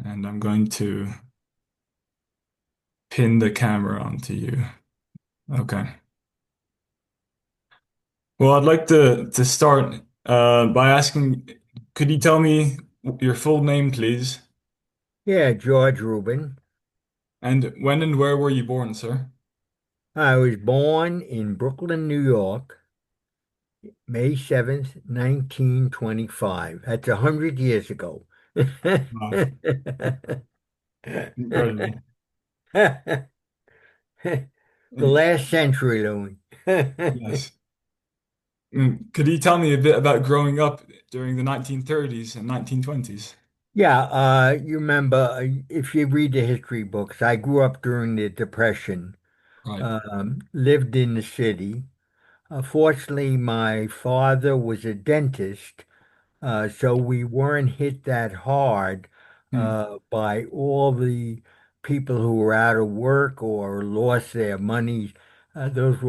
and I'm going to pin the camera onto you. Okay. Well, I'd like to start by asking, could you tell me your full name, please? Yeah, George Rubin. And when and where were you born, sir? I was born in Brooklyn, New York, May 7th, 1925. That's 100 years ago. Wow, incredible. The And last century, Louis. yes. Could you tell me a bit about growing up during the 1930s and 1920s? Yeah, you remember, if you read the history books, I grew up during the Depression, Right. lived in the city. Fortunately, my father was a dentist. So we weren't hit that hard Hmm. by all the people who were out of work or lost their money. Those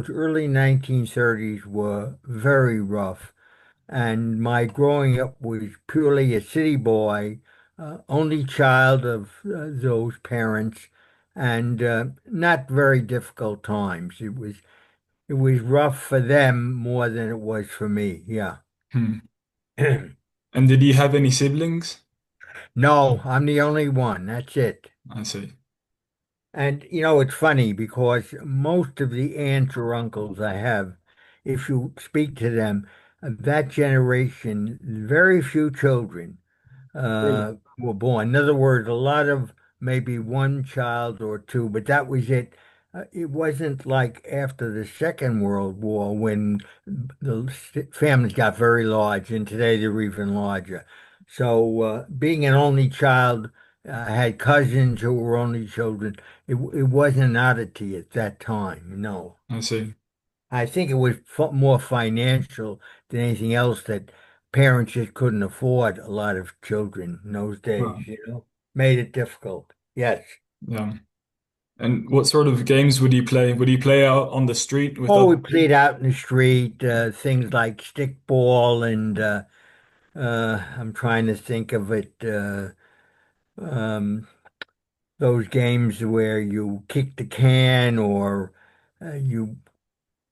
early 1930s were very rough. And my growing up was purely a city boy, only child of those parents, and not very difficult times. It was rough for them more than it was for me. Yeah. Hmm. And did you have any siblings? No, I'm the only one. That's it. I see. And it's funny because most of the aunts or uncles I have, if you speak to them, that generation, very few children were born. In other words, a lot of maybe one child or two, but that was it. It wasn't like after the Second World War when the families got very large, and today they're even larger. So, being an only child, I had cousins who were only children. It wasn't an oddity at that time. No, I see. I think it was more financial than anything else that parents just couldn't afford a lot of children in those Right. days, made it difficult. Yes. Yeah. And what sort of games would you play? Would you play out on the street with Oh, other we kids? played out in the street, things like stickball and I'm trying to think of it, um, those games where you kick the can or you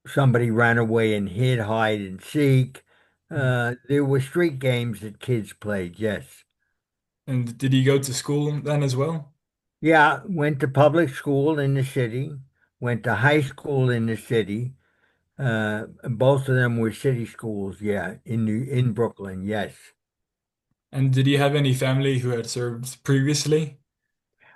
somebody ran away and hid, hide and seek. There were street games that kids played, yes. And did you go to school then as well? Yeah, went to public school in the city, went to high school in the city. Both of them were city schools, yeah, in Brooklyn, yes. And did you have any family who had served previously?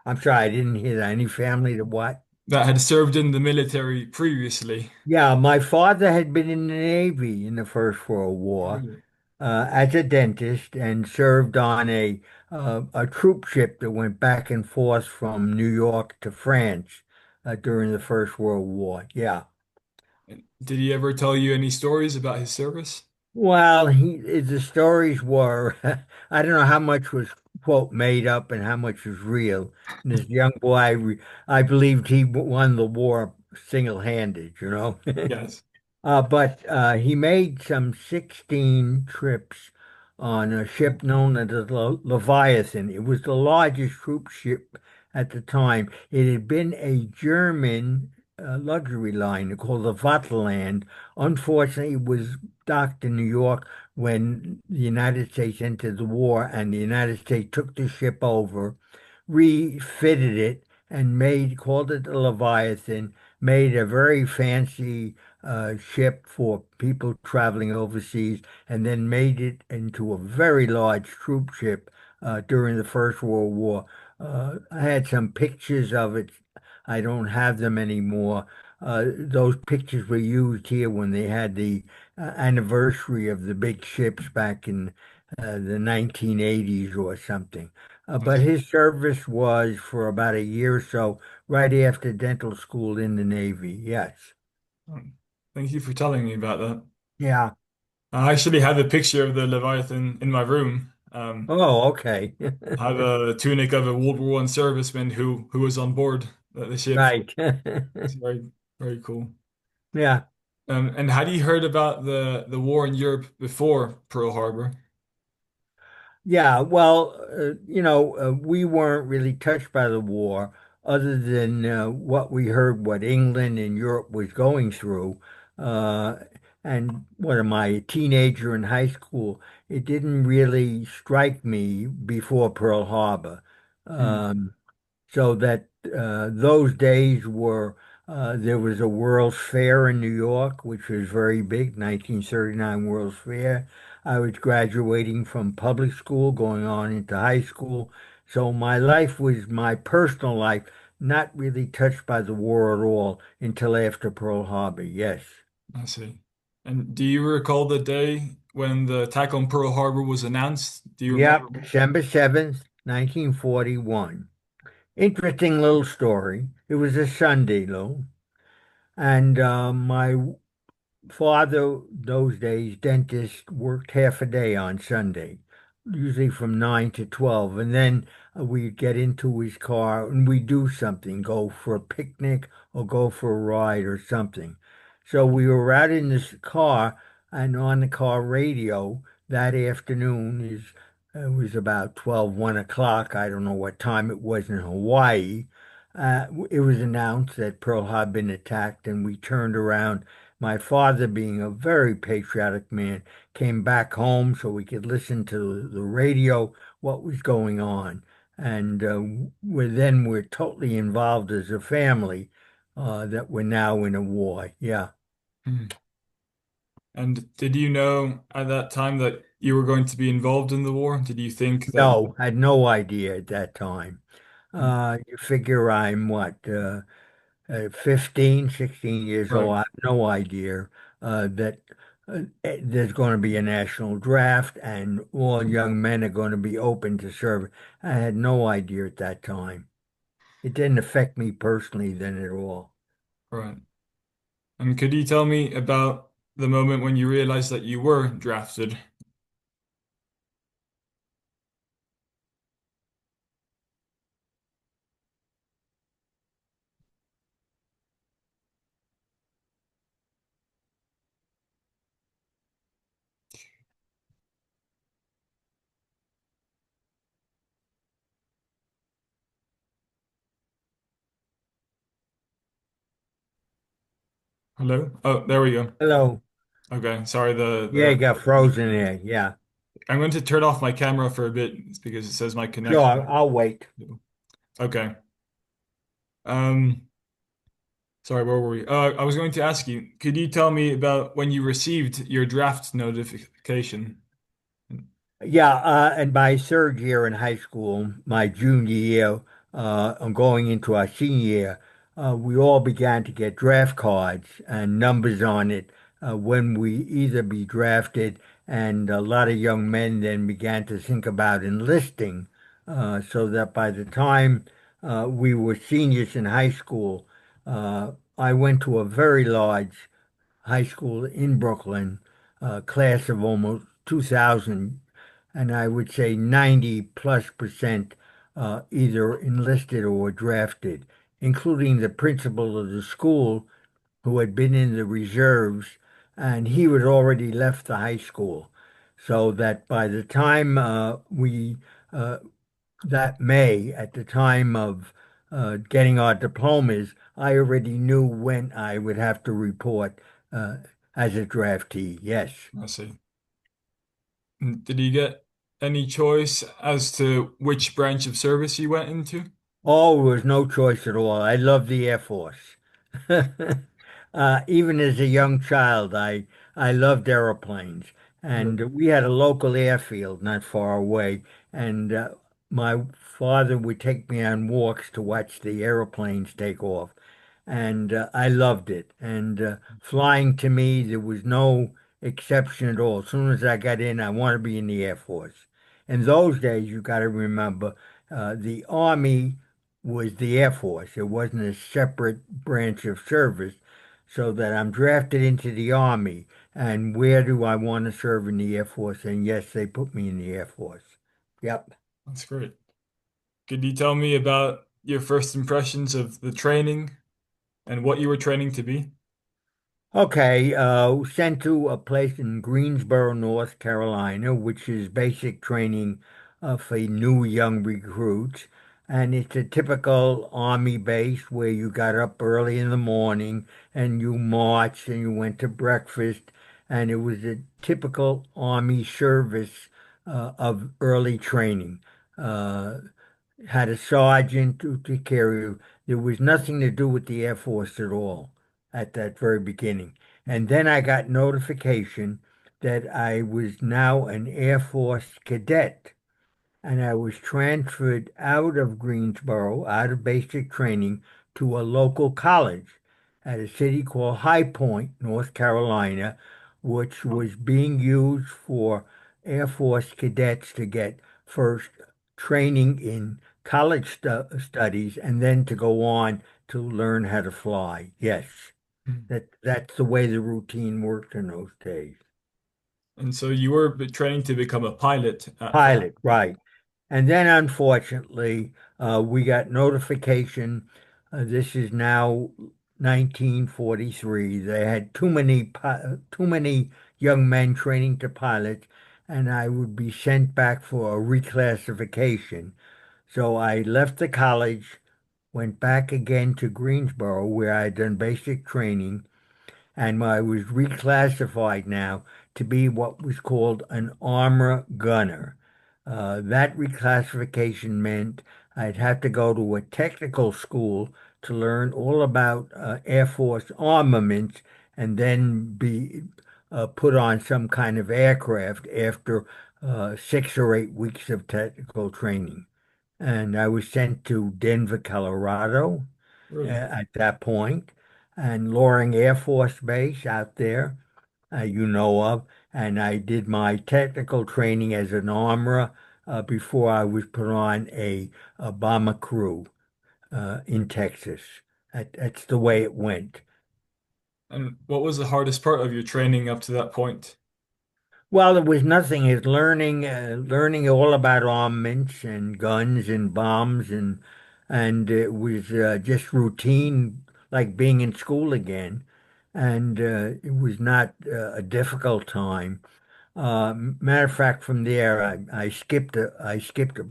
I'm sorry, I didn't hear that. Any family that what? That had served in the military previously? Yeah, my father had been in the Navy in the First World War Really? as a dentist and served on a troop ship that went back and forth from New York to France during the First World War. Yeah. And did he ever tell you any stories about his service? Well, the stories were, I don't know how much was quote made up and how much was real. And this young boy, I believed he won the war single-handed. Yes. But he made some 16 trips on a ship known as the Leviathan. It was the largest troop ship at the time. It had been a German luxury liner called the Vaterland. Unfortunately, it was docked in New York when the United States entered the war, and the United States took the ship over, refitted it, and called it the Leviathan, made a very fancy ship for people traveling overseas, and then made it into a very large troop ship during the First World War. I had some pictures of it. I don't have them anymore. Those pictures were used here when they had the anniversary of the big ships back in the 1980s or something. I But see. his service was for about a year or so, right after dental school in the Navy. Yes. Thank you for telling me about that. Yeah. I actually have a picture of the Leviathan in my room. Oh, okay. I have a tunic of a World War One serviceman who was on board the ship. Right. It's very, very cool. Yeah. And had you heard about the war in Europe before Pearl Harbor? Yeah, well, we weren't really touched by the war other than what we heard what England and Europe was going through. Uh, and what am I, a teenager in high school? It didn't really strike me before Pearl Harbor. Hmm, Um, so that those days were there was a World's Fair in New York, which was very big, 1939 World's Fair. I was graduating from public school, going on into high school. So my life was my personal life, not really touched by the war at all until after Pearl Harbor. Yes. I see. And do you recall the day when the attack on Pearl Harbor was announced? Do you Yep, remember? December 7th, 1941. Interesting little story. It was a Sunday, though. And my father, those days, dentist, worked half a day on Sunday, usually from 9 to 12. And then we'd get into his car and we'd do something, go for a picnic or go for a ride or something. So we were out in this car and on the car radio that afternoon it was about 1 o'clock. I don't know what time it was in Hawaii. It was announced that Pearl had been attacked, and we turned around. My father, being a very patriotic man, came back home so we could listen to the radio, what was going on. And we're totally involved as a family that we're now in a war. Yeah. Hmm. And did you know at that time that you were going to be involved in the war? Did you think that? No, had no idea at that time. Hmm, You figure I'm what, 15, 16 years right, old. I have no idea that there's going to be a national draft and all young men are going to be open to serve. I had no idea at that time. It didn't affect me personally then at all. right. And could you tell me about the moment when you realized that you were drafted? Hello? Oh, there we go. Hello. Okay, sorry, Yeah, the you got frozen there. Yeah. I'm going to turn off my camera for a bit because it says my Sure, connection. I'll wait. Okay. Um, sorry, where were we? I was going to ask you, could you tell me about when you received your draft notification? Yeah, and my third year in high school, my junior year, I'm going into our senior year, we all began to get draft cards and numbers on it when we either be drafted, and a lot of young men then began to think about enlisting, so that by the time we were seniors in high school, I went to a very large high school in Brooklyn, class of almost 2,000, and I would say 90 plus percent either enlisted or drafted, including the principal of the school who had been in the reserves, and he had already left the high school. So that by the time uh, that May, at the time of getting our diplomas, I already knew when I would have to report uh, as a draftee. Yes. I see. Did you get any choice as to which branch of service you went into? Oh, there was no choice at all. I loved the Air Force. Even as a young child, I loved airplanes, Right. and we had a local airfield not far away, and my father would take me on walks to watch the airplanes take off, and I loved it. And flying to me, there was no exception at all. As soon as I got in, I wanted to be in the Air Force. In those days, you got to remember, the Army was the Air Force. It wasn't a separate branch of service. So that I'm drafted into the Army. And where do I want to serve in the Air Force? And yes, they put me in the Air Force. Yep. That's great. Could you tell me about your first impressions of the training and what you were training to be? Okay, sent to a place in Greensboro, North Carolina, which is basic training for new young recruits. And it's a typical Army base where you got up early in the morning and you marched and you went to breakfast. And it was a typical Army service of early training. Uh, had a sergeant to take care of you. There was nothing to do with the Air Force at all at that very beginning. And then I got notification that I was now an Air Force cadet and I was transferred out of Greensboro, out of basic training, to a local college at a city called High Point, North Carolina, which was being used for Air Force cadets to get first training in college studies and then to go on to learn how to fly. Yes, that's the way the routine worked in those days. And so you were training to become a pilot at first. Pilot, right. And then unfortunately, we got notification. This is now 1943. They had too many young men training to pilots, and I would be sent back for a reclassification. So I left the college, went back again to Greensboro, where I had done basic training, and I was reclassified now to be what was called an armor gunner. That reclassification meant I'd have to go to a technical school to learn all about Air Force armaments and then be put on some kind of aircraft after 6 or 8 weeks of technical training. And I was sent to Denver, Colorado Really? at that point, and Loring Air Force Base out there, you know of. And I did my technical training as an armorer before I was put on a bomber crew in Texas. That's the way it went. And what was the hardest part of your training up to that point? Well, there was nothing. It's learning all about armaments and guns and bombs and it was just routine, like being in school again. And it was not a difficult time. Matter of fact, from there, I skipped a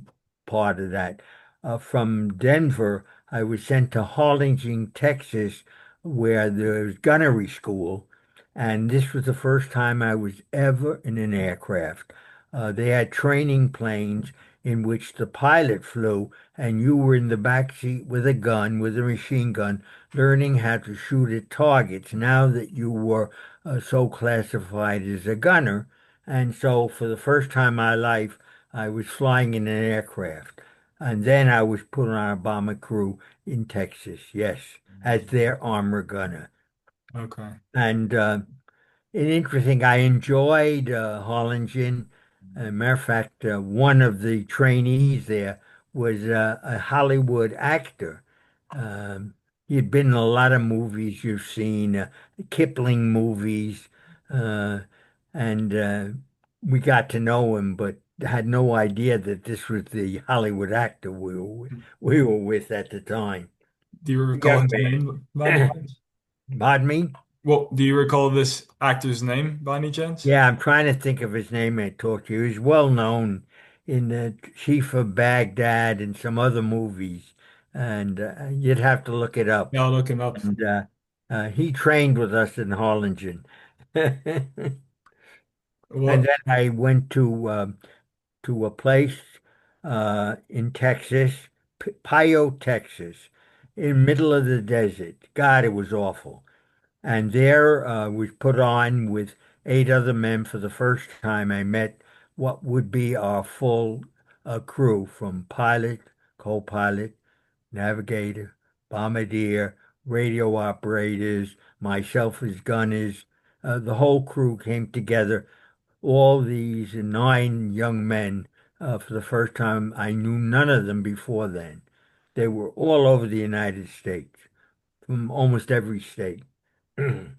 part of that. From Denver, I was sent to Harlingen, Texas, where there's gunnery school, and this was the first time I was ever in an aircraft. They had training planes in which the pilot flew, and you were in the back seat with a gun, with a machine gun, learning how to shoot at targets. Now that you were so classified as a gunner. And so for the first time in my life, I was flying in an aircraft. And then I was put on a bomber crew in Texas, yes, as their armor gunner. Okay. And interesting, I enjoyed Harlingen. Matter of fact, one of the trainees there was a Hollywood actor. Um, he'd been in a lot of movies you've seen, Kipling movies, uh, and we got to know him, but had no idea that this was the Hollywood actor we were with at the time. Do you recall Young his name by any man. chance? Pardon me? Well, do you recall this actor's name by any chance? Yeah, I'm trying to think of his name I talked to you. He's well known in the Chief of Baghdad and some other movies, and you'd have to look it up. Yeah, I'll look him up. And he trained with us in Harlingen. And What then I went to a place in Texas, Pio, Texas, in middle of the desert. God, it was awful. And there was put on with 8 other men for the first time. I met what would be our full crew from pilot, co-pilot, navigator, bombardier, radio operators, myself as gunners. The whole crew came together. All these 9 young men for the first time. I knew none of them before then. They were all over the United States, from almost every state. and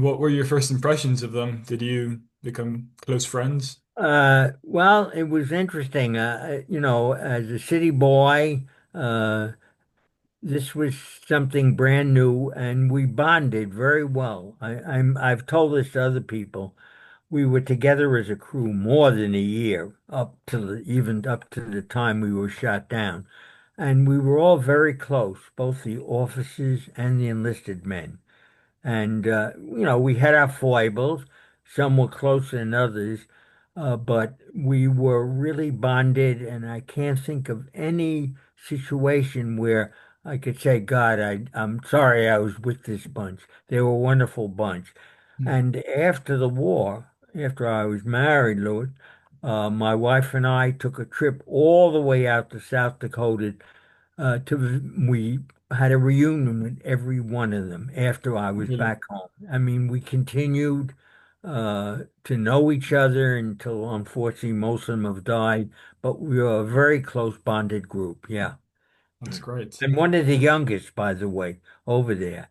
what were your first impressions of them? Did you become close friends? Well, it was interesting. As a city boy, uh, This was something brand new, and we bonded very well. I've told this to other people. We were together as a crew more than a year, even up to the time we were shot down. And we were all very close, both the officers and the enlisted men. And, we had our foibles. Some were closer than others, but we were really bonded. And I can't think of any situation where I could say, God, I'm sorry I was with this bunch. They were a wonderful bunch. Mm. And after the war, after I was married, Lord, my wife and I took a trip all the way out to South Dakota we had a reunion with every one of them after I was Really? back home. I mean, we continued to know each other until unfortunately most of them have died, but we were a very close bonded group. Yeah. That's great. And one of the youngest, by the way, over there.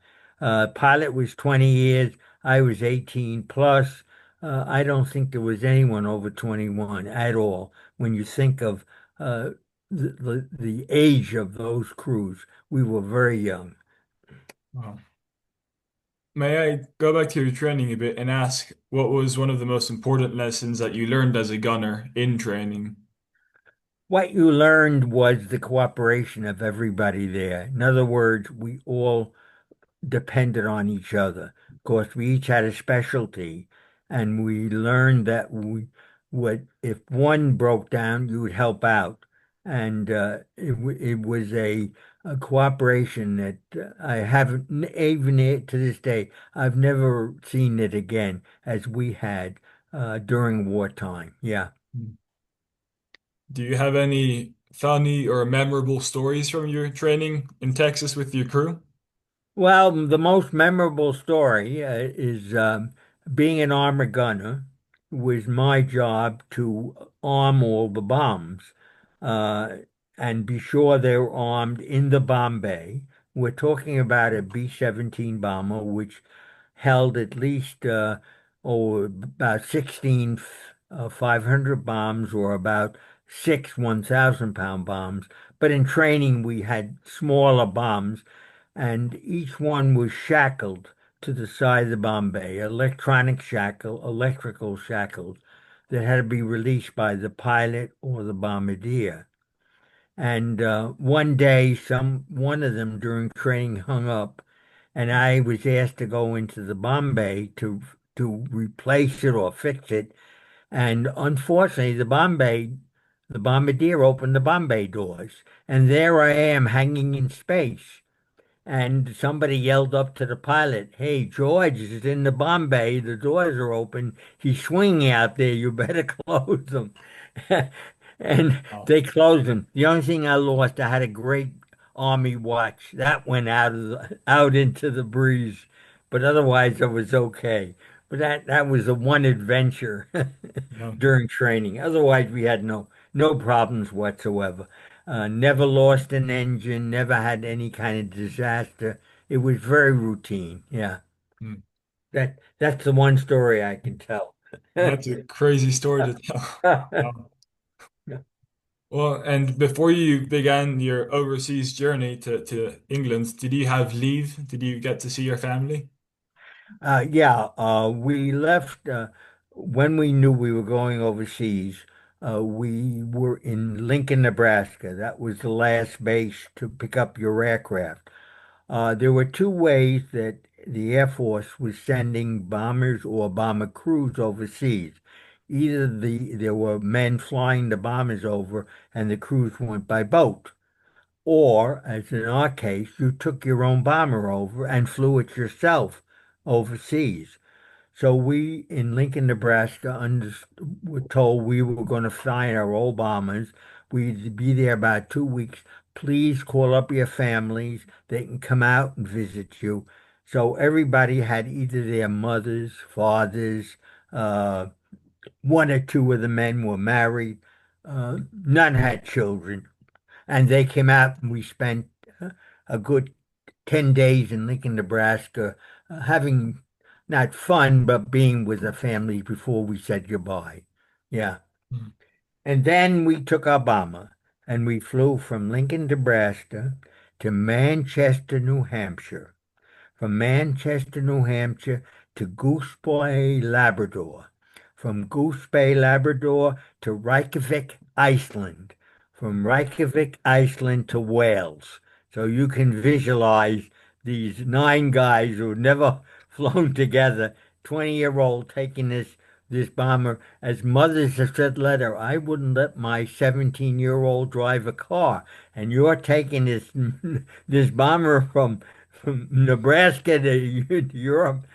Pilot was 20 years. I was 18 plus. I don't think there was anyone over 21 at all. When you think of uh, the age of those crews, we were very young. Wow. May I go back to your training a bit and ask what was one of the most important lessons that you learned as a gunner in training? What you learned was the cooperation of everybody there. In other words, we all depended on each other. Of course, we each had a specialty, and we learned that we would, if one broke down, you would help out. And it was a cooperation that I haven't, even to this day, I've never seen it again as we had during wartime. Yeah. Mm. Do you have any funny or memorable stories from your training in Texas with your crew? Well, the most memorable story is being an armor gunner was my job to arm all the bombs uh, and be sure they were armed in the bomb bay. We're talking about a B-17 bomber, which held at least about 16 500 bombs or about six 1,000-pound bombs. But in training, we had smaller bombs and each one was shackled to the side of the bomb bay, electrical shackles that had to be released by the pilot or the bombardier. And one day, one of them during training hung up, and I was asked to go into the bomb bay to replace it or fix it. And unfortunately, the bombardier opened the bomb bay doors, and there I am hanging in space. And somebody yelled up to the pilot, "Hey, George is in the bomb bay. The doors are open. He's swinging out there. You better close them." And Oh, they closed them. The only thing I lost, I had a great army watch. That went out into the breeze. But otherwise, I was okay. But that was the one adventure no. during training. Otherwise, we had no problems whatsoever. Never lost an engine, never had any kind of disaster. It was very routine. Yeah. Mm. That's the one story I can tell. That's a crazy story to tell. Wow. Well, and before you began your overseas journey to England, did you have leave? Did you get to see your family? Yeah, we left when we knew we were going overseas. We were in Lincoln, Nebraska. That was the last base to pick up your aircraft. There were two ways that the Air Force was sending bombers or bomber crews overseas. Either there were men flying the bombers over and the crews went by boat, or, as in our case, you took your own bomber over and flew it yourself overseas. So we in Lincoln, Nebraska, were told we were going to fly our old bombers. We'd be there about 2 weeks. Please call up your families. They can come out and visit you. So everybody had either their mothers, fathers, uh, one or two of the men were married. None had children. And they came out and we spent a good 10 days in Lincoln, Nebraska, having not fun, but being with the family before we said goodbye. Yeah. Mm. And then we took our bomber and we flew from Lincoln, Nebraska. to Manchester, New Hampshire, from Manchester, New Hampshire to Goose Bay, Labrador, from Goose Bay, Labrador to Reykjavik, Iceland, from Reykjavik, Iceland to Wales. So you can visualize these nine guys who have never flown together, 20-year-old taking this bomber. As mothers have said later, I wouldn't let my 17-year-old drive a car, and you're taking this this bomber from Nebraska to Europe.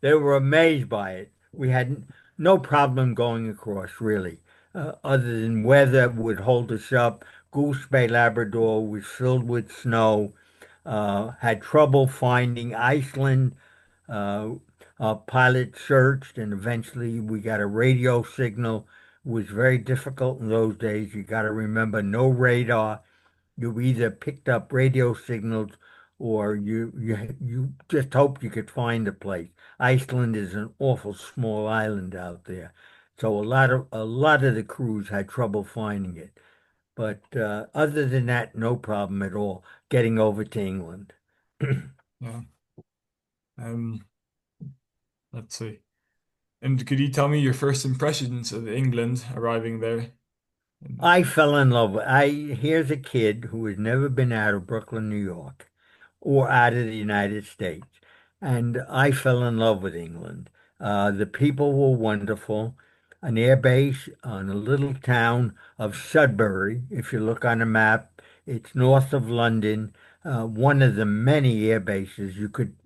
They were amazed by it. We had no problem going across, really, other than weather would hold us up. Goose Bay, Labrador was filled with snow. Had trouble finding Iceland. Uh, our pilot searched, and eventually we got a radio signal. It was very difficult in those days. You got to remember, no radar. You either picked up radio signals or you just hoped you could find the place. Iceland is an awful small island out there, so a lot of the crews had trouble finding it. But other than that, no problem at all getting over to England. Yeah. Um, let's see. And could you tell me your first impressions of England arriving there? And, I fell in love with. Here's a kid who has never been out of Brooklyn, New York, or out of the United States. And I fell in love with England. The people were wonderful. An air base on a little town of Sudbury. If you look on a map, it's north of London. One of the many air bases. You could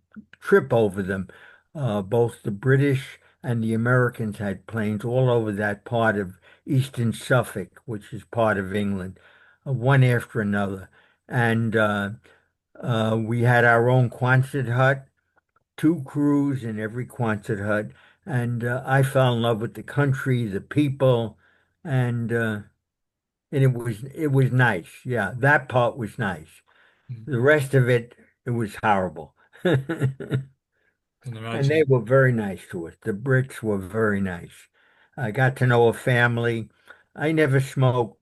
trip over them. Both the British and the Americans had planes all over that part of eastern Suffolk, which is part of England, one after another. And we had our own Quonset hut, two crews in every Quonset hut, and I fell in love with the country, the people, and it was nice. Yeah, that part was nice. mm, The rest of it, it was horrible. can And they imagine. were very nice to us. The Brits were very nice. I got to know a family. I never smoked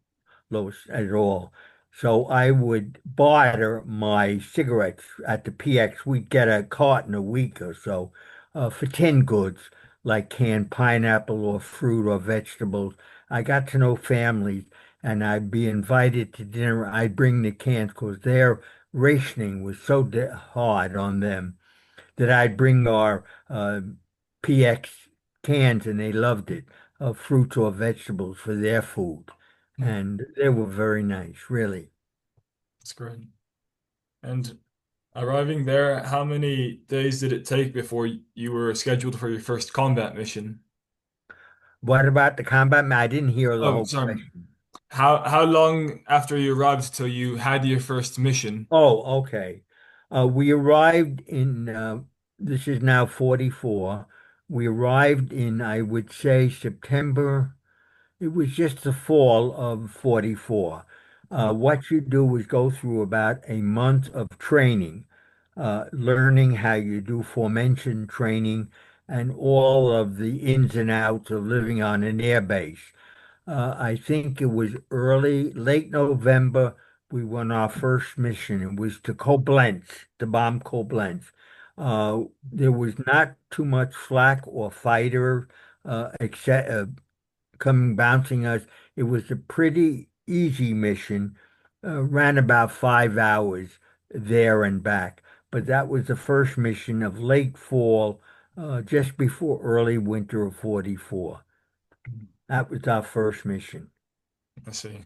Louis at all. So I would barter my cigarettes at the PX. We'd get a carton a week or so for tin goods like canned pineapple or fruit or vegetables. I got to know families and I'd be invited to dinner. I'd bring the cans because their rationing was so hard on them that I'd bring our PX cans and they loved it, of fruits or vegetables for their food. Mm, And they were very nice, really. that's great. And arriving there, how many days did it take before you were scheduled for your first combat mission? What about the combat? I didn't hear the Oh, whole sorry. question. How long after you arrived till you had your first mission? Oh, okay. We arrived in, this is now 44. We arrived in, I would say, September. It was just the fall of 44. Mm, What you do is go through about a month of training, learning how you do formation training and all of the ins and outs of living on an air base. I think it was late November, we went our first mission. It was to Koblenz, to bomb Koblenz. There was not too much flak or fighter, except coming bouncing us. It was a pretty easy mission, ran about 5 hours there and back. But that was the first mission of late fall, just before early winter of 44. mm, That was our first mission. I see.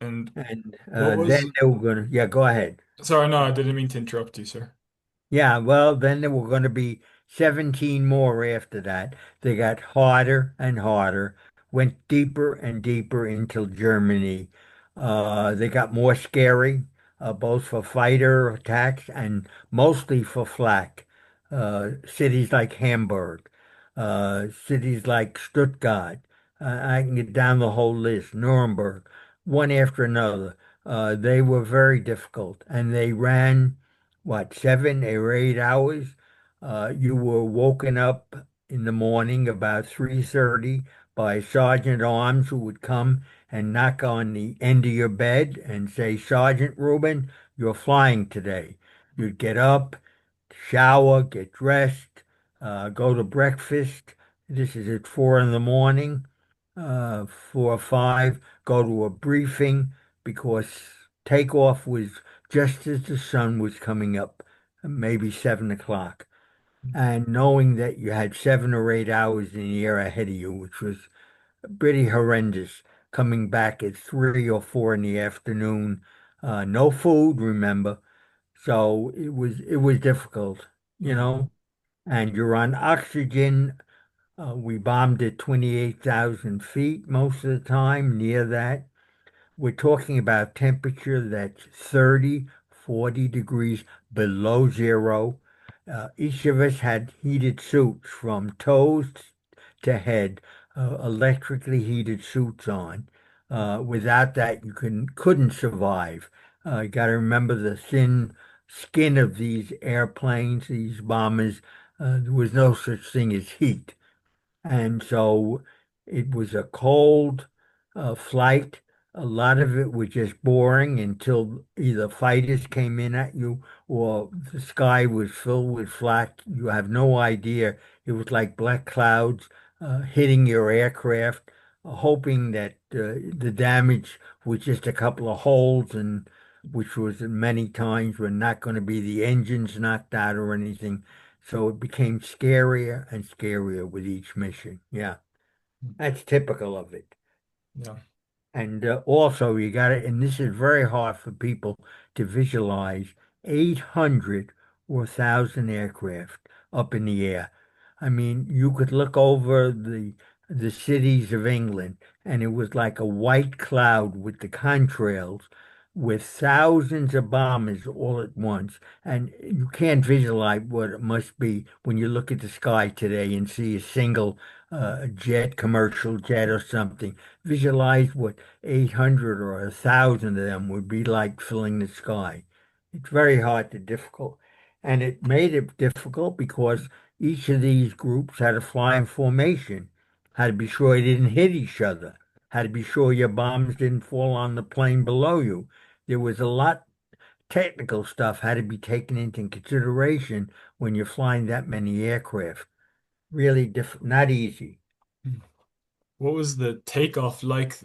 And And what then was, they were going to, yeah, go ahead. sorry, no, I didn't mean to interrupt you, sir. Yeah, well, then there were going to be 17 more after that. They got harder and harder, went deeper and deeper into Germany. They got more scary, both for fighter attacks and mostly for flak. Cities like Hamburg, cities like Stuttgart. I can get down the whole list. Nuremberg, one after another. They were very difficult, and they ran what, 7 or 8 hours. You were woken up in the morning about 3:30 by a sergeant at arms who would come and knock on the end of your bed and say, Sergeant Rubin, you're flying today. You'd get up, shower, get dressed, go to breakfast. This is at 4 in the morning, 4 or 5. Go to a briefing because takeoff was just as the sun was coming up, maybe 7 o'clock. And knowing that you had 7 or 8 hours in the air ahead of you, which was pretty horrendous, coming back at 3 or 4 in the afternoon. No food, remember. So it was difficult, you Yeah. know. And you're on oxygen. We bombed at 28,000 feet most of the time, near that. We're talking about temperature that's 30, 40 degrees below zero. Each of us had heated suits from toes to head, electrically heated suits on. Without that, you couldn't survive. You got to remember the thin skin of these airplanes, these bombers. There was no such thing as heat. And so it was a cold flight. A lot of it was just boring until either fighters came in at you or the sky was filled with flak. You have no idea. It was like black clouds hitting your aircraft, hoping that the damage was just a couple of holes, and which was many times were not going to be the engines knocked out or anything. So it became scarier and scarier with each mission. Yeah, that's typical of it. Yeah. And also, you got it, and this is very hard for people to visualize 800 or 1,000 aircraft up in the air. I mean, you could look over the cities of England, and it was like a white cloud with the contrails, with thousands of bombers all at once. And you can't visualize what it must be when you look at the sky today and see a single jet, commercial jet or something. Visualize what 800 or 1,000 of them would be like filling the sky. It's very hard to difficult. And it made it difficult because each of these groups had to fly in formation, had to be sure they didn't hit each other, had to be sure your bombs didn't fall on the plane below you. There was a lot technical stuff had to be taken into consideration when you're flying that many aircraft. Really not easy. What was the takeoff like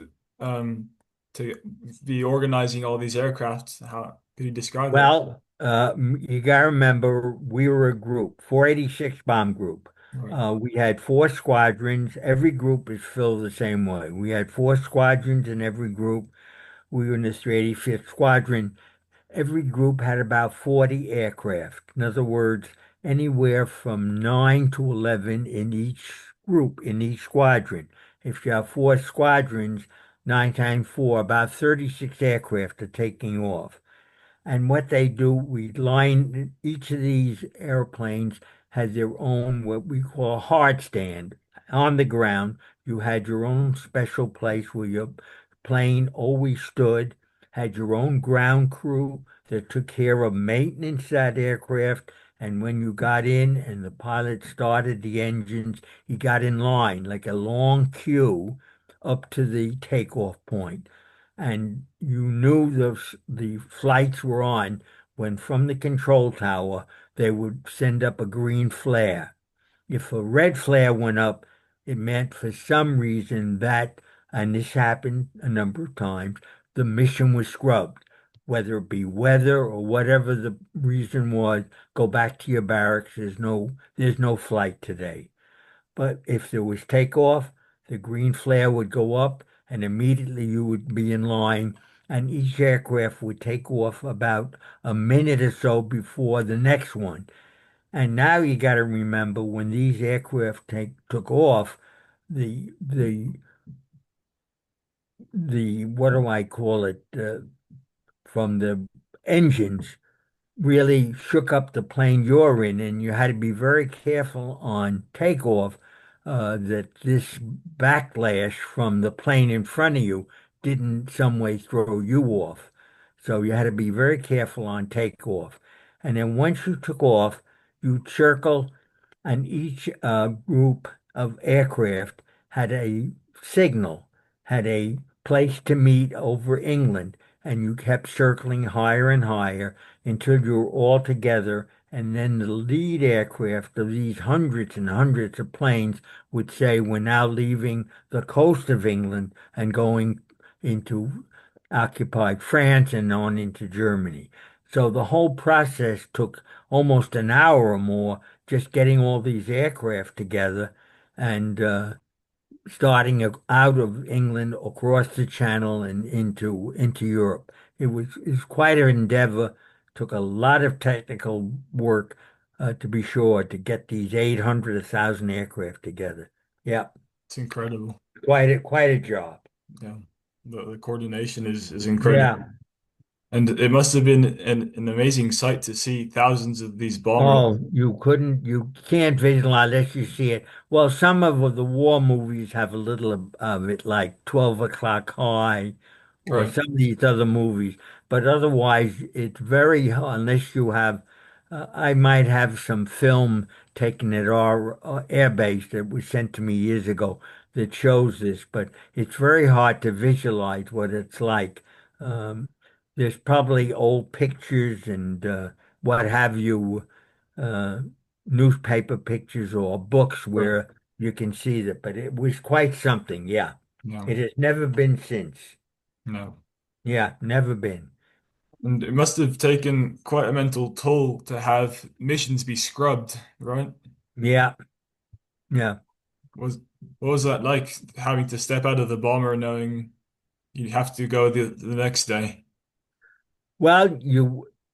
to be organizing all these aircraft? How could you describe that? Well, you got to remember, we were a group, 486 bomb group. Right. We had 4 squadrons. Every group is filled the same way. We had 4 squadrons in every group. We were in the 385th Squadron. Every group had about 40 aircraft. In other words, anywhere from 9 to 11 in each group, in each squadron. If you have 4 squadrons, 9 times 4, about 36 aircraft are taking off. And what they do, we line each of these airplanes has their own what we call a hard stand on the ground. You had your own special place where your plane always stood, had your own ground crew that took care of maintenance that aircraft. And when you got in and the pilot started the engines, you got in line like a long queue up to the takeoff point, and you knew the flights were on when from the control tower they would send up a green flare. If a red flare went up, it meant for some reason that, and this happened a number of times, the mission was scrubbed. Whether it be weather or whatever the reason was, go back to your barracks. There's no flight today. But if there was takeoff, the green flare would go up and immediately you would be in line, and each aircraft would take off about a minute or so before the next one. And now you got to remember when these aircraft took off, the the the what do I call it, from the engines really shook up the plane you're in, and you had to be very careful on takeoff that this backlash from the plane in front of you didn't some way throw you off. So you had to be very careful on takeoff. And then once you took off, you'd circle, and each group of aircraft had a signal, had a place to meet over England. and you kept circling higher and higher until you were all together. And then the lead aircraft of these hundreds and hundreds of planes would say, "We're now leaving the coast of England and going into occupied France and on into Germany." So the whole process took almost an hour or more just getting all these aircraft together and starting out of England across the Channel and into Europe. It was quite an endeavor. Took a lot of technical work to be sure to get these 800, 1,000 aircraft together. Yeah, It's incredible. quite a job. Yeah. The coordination is incredible. Yeah. And it must have been an amazing sight to see thousands of these bombers. Oh, you can't visualize unless you see it. Well, some of the war movies have a little of it, like 12 O'Clock High or Right. some of these other movies. But otherwise, it's very, unless you have, I might have some film taken at our air base that was sent to me years ago that shows this, but it's very hard to visualize what it's like. Um, there's probably old pictures and what have you uh, newspaper pictures or books Right. where you can see that, but it was quite something. Yeah. No, It has never been since. no. Yeah, never been. And it must have taken quite a mental toll to have missions be scrubbed, right? Yeah, yeah. Was what was that like having to step out of the bomber knowing you have to go the next day? Well,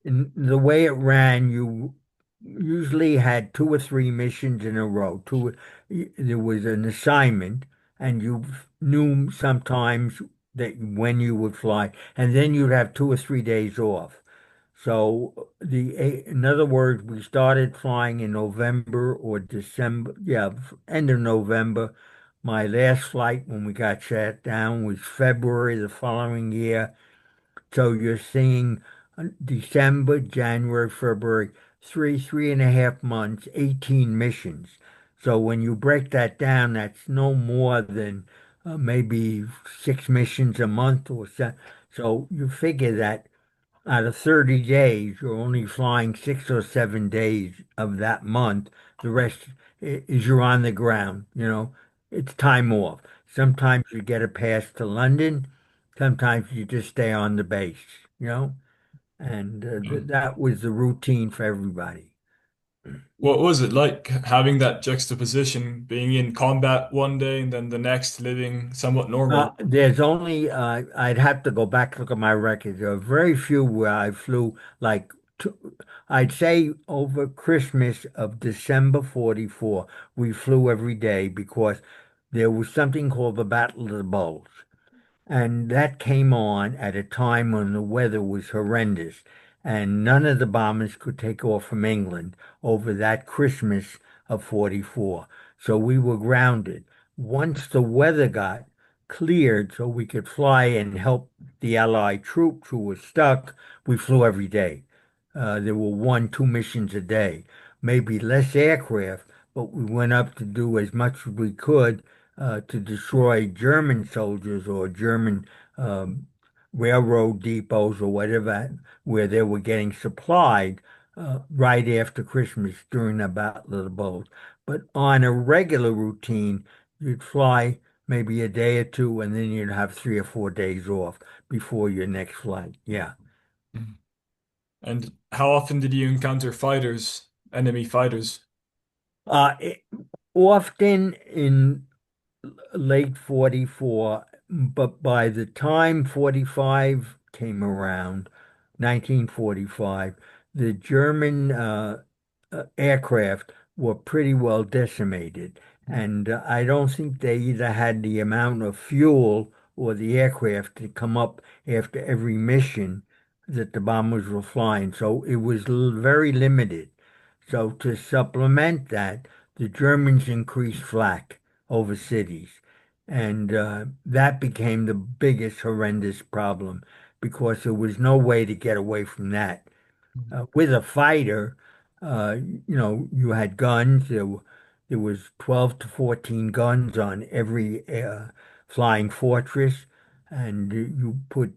in the way it ran, you usually had two or three missions in a row. There was an assignment, and you knew sometimes that when you would fly, and then you'd have 2 or 3 days off. So in other words, we started flying in November or December. Yeah, end of November. My last flight when we got shut down was February the following year. So you're seeing December, January, February, 3.5 months, 18 missions. So when you break that down, that's no more than maybe 6 missions a month or so. So you figure that out of 30 days, you're only flying 6 or 7 days of that month. The rest is you're on the ground, it's time off. Sometimes you get a pass to London, sometimes you just stay on the base. And that was the routine for everybody. What was it like having that juxtaposition, being in combat one day and then the next living somewhat normal? There's only, I'd have to go back and look at my records. There are very few where I flew like, I'd say over Christmas of December 44, we flew every day because there was something called the Battle of the Bulge. And that came on at a time when the weather was horrendous, and none of the bombers could take off from England over that Christmas of 44. So we were grounded. Once the weather got cleared so we could fly and help the Allied troops who were stuck, we flew every day. There were 1, 2 missions a day, maybe less aircraft, but we went up to do as much as we could to destroy German soldiers or German um, railroad depots or whatever where they were getting supplied right after Christmas during the Battle of the Bulge. But on a regular routine, you'd fly maybe a day or two, and then you'd have 3 or 4 days off before your next flight. Yeah. Mhm. And how often did you encounter fighters, enemy fighters? Often in late 44, but by the time 45 came around, 1945, the German aircraft were pretty well decimated. And I don't think they either had the amount of fuel or the aircraft to come up after every mission that the bombers were flying. So it was very limited. So to supplement that, the Germans increased flak over cities. And that became the biggest horrendous problem because there was no way to get away from that. With a fighter, you had guns. There was 12 to 14 guns on every flying fortress. and you put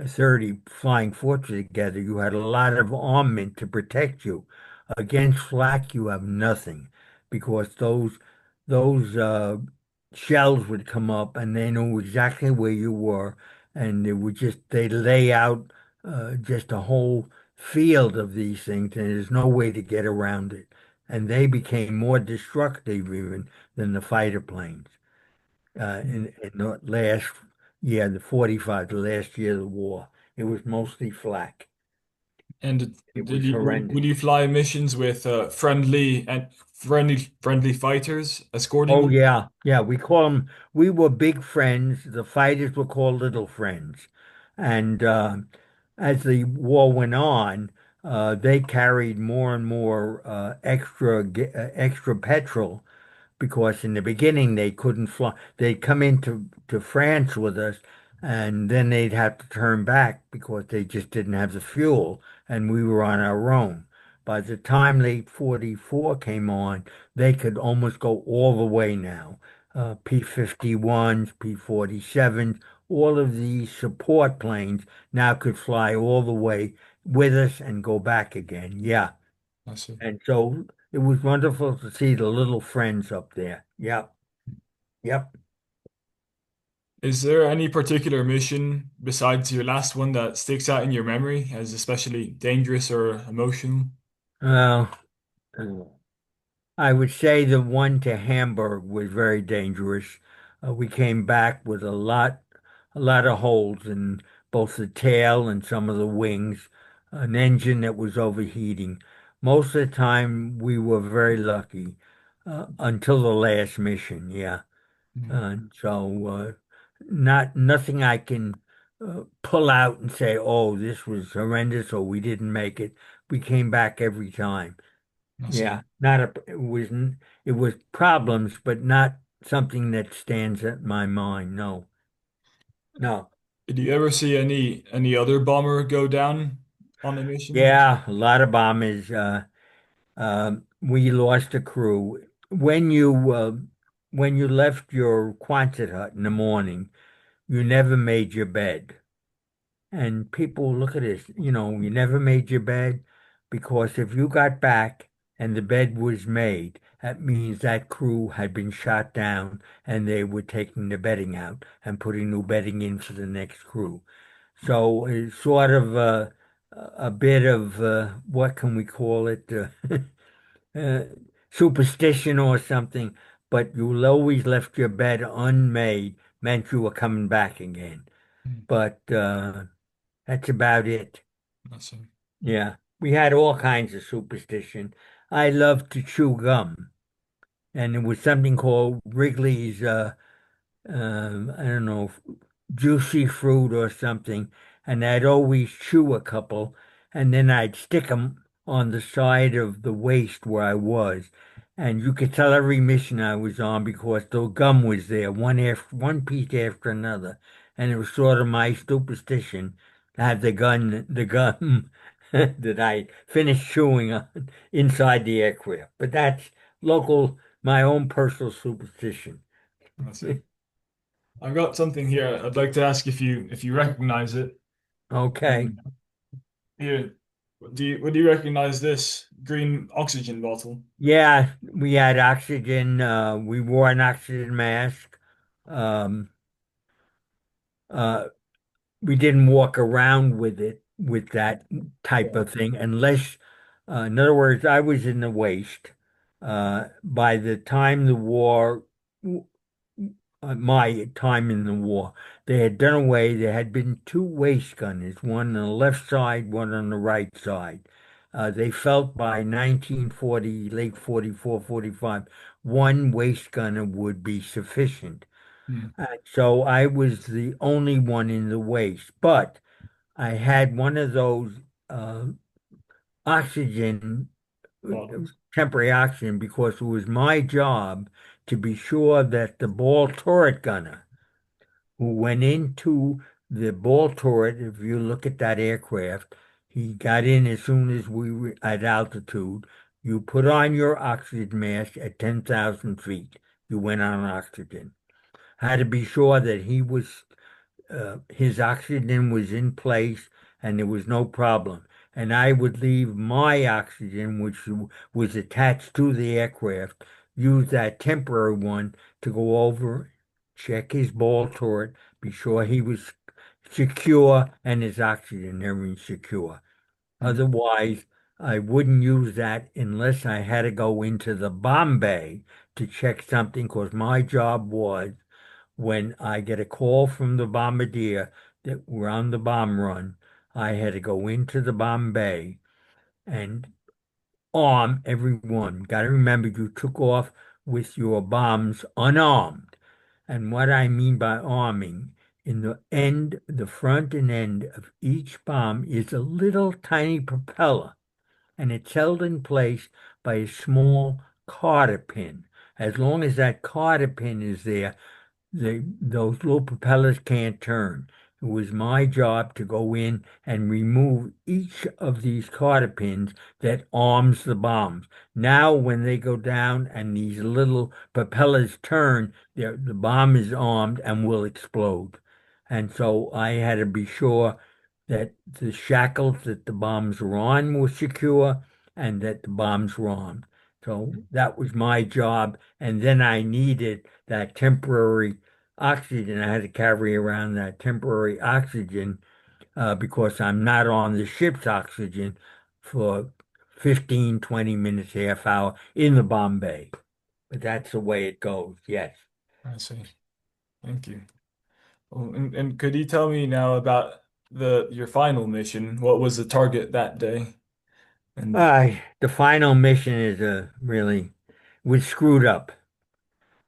30 flying fortress together, you had a lot of armament to protect you. Against flak, you have nothing because those shells would come up and they knew exactly where you were, and they lay out just a whole field of these things, and there's no way to get around it. And they became more destructive even than the fighter planes in the last year, the 45, the last year of the war. It was mostly flak. And It did was you horrendous. would you fly missions with friendly fighters, escorting Oh them? yeah, yeah. We were big friends. The fighters were called little friends. And as the war went on, they carried more and more extra petrol because in the beginning they couldn't fly. They'd come into France with us, and then they'd have to turn back because they just didn't have the fuel, and we were on our own. By the time late 44 came on, they could almost go all the way now. P-51s, P-47s, all of these support planes now could fly all the way with us and go back again. Yeah. I see. And so it was wonderful to see the little friends up there. Yep, yep. Is there any particular mission besides your last one that sticks out in your memory as especially dangerous or emotional? Well, I would say the one to Hamburg was very dangerous. We came back with a lot of holes in both the tail and some of the wings, an engine that was overheating. Most of the time, we were very lucky until the last mission. Yeah. Mm, Not nothing I can pull out and say, "Oh, this was horrendous," or "We didn't make it." We came back every time. I see. Yeah, not a. It was problems, but not something that stands at my mind. No, no. Did you ever see any other bomber go down on a mission? Yeah, a lot of bombers. We lost a crew when you left your Quonset hut in the morning. You never made your bed. And people look at this, you never made your bed because if you got back and the bed was made, that means that crew had been shot down and they were taking the bedding out and putting new bedding in for the next crew. So it's sort of a bit of what can we call it? Uh, superstition or something, but you always left your bed unmade, meant you were coming back again. Mm, But that's about it. I see. Yeah, we had all kinds of superstition. I loved to chew gum, and there was something called Wrigley's. I don't know, juicy fruit or something, and I'd always chew a couple, and then I'd stick them on the side of the waist where I was, and you could tell every mission I was on because the gum was there, one piece after another, and it was sort of my superstition to have the gum that I finished chewing on inside the aircraft. But that's local, my own personal superstition. I see. I've got something here. I'd like to ask if you recognize it. Okay. Um, Here, would you recognize this green oxygen bottle? Yeah, we had oxygen. We wore an oxygen mask. Um, uh, we didn't walk around with it with that type Yeah. of thing unless, in other words, I was in the waist. By the time the war, my time in the war, they had done away. There had been two waist gunners, one on the left side, one on the right side. They felt by 1940, late 44, 45, one waist gunner would be sufficient. Hmm. So I was the only one in the waist, but I had one of those uh, oxygen, Bottles. temporary oxygen, because it was my job to be sure that the ball turret gunner who went into the ball turret. If you look at that aircraft, he got in as soon as we were at altitude. You put on your oxygen mask at 10,000 feet. You went on oxygen. Had to be sure that he was his oxygen was in place and there was no problem. And I would leave my oxygen, which was attached to the aircraft, use that temporary one to go over, check his ball turret, be sure he was secure and his oxygen everything secure. Mm, Otherwise, I wouldn't use that unless I had to go into the bomb bay to check something, because my job was when I get a call from the bombardier that we're on the bomb run, I had to go into the bomb bay and arm everyone. Got to remember, you took off with your bombs unarmed. And what I mean by arming, in the end, the front and end of each bomb is a little tiny propeller, and it's held in place by a small cotter pin. As long as that cotter pin is there, those little propellers can't turn. It was my job to go in and remove each of these cotter pins that arms the bombs. Now, when they go down and these little propellers turn, the bomb is armed and will explode. And so I had to be sure that the shackles that the bombs were on were secure and that the bombs were armed. So mm. that was my job. And then I needed that temporary oxygen. I had to carry around that temporary oxygen because I'm not on the ship's oxygen for 15, 20 minutes, half hour in the Bombay. But that's the way it goes. Yes. I see. Thank you. Well, and could you tell me now about the your final mission? What was the target that day? And The final mission is really was screwed up.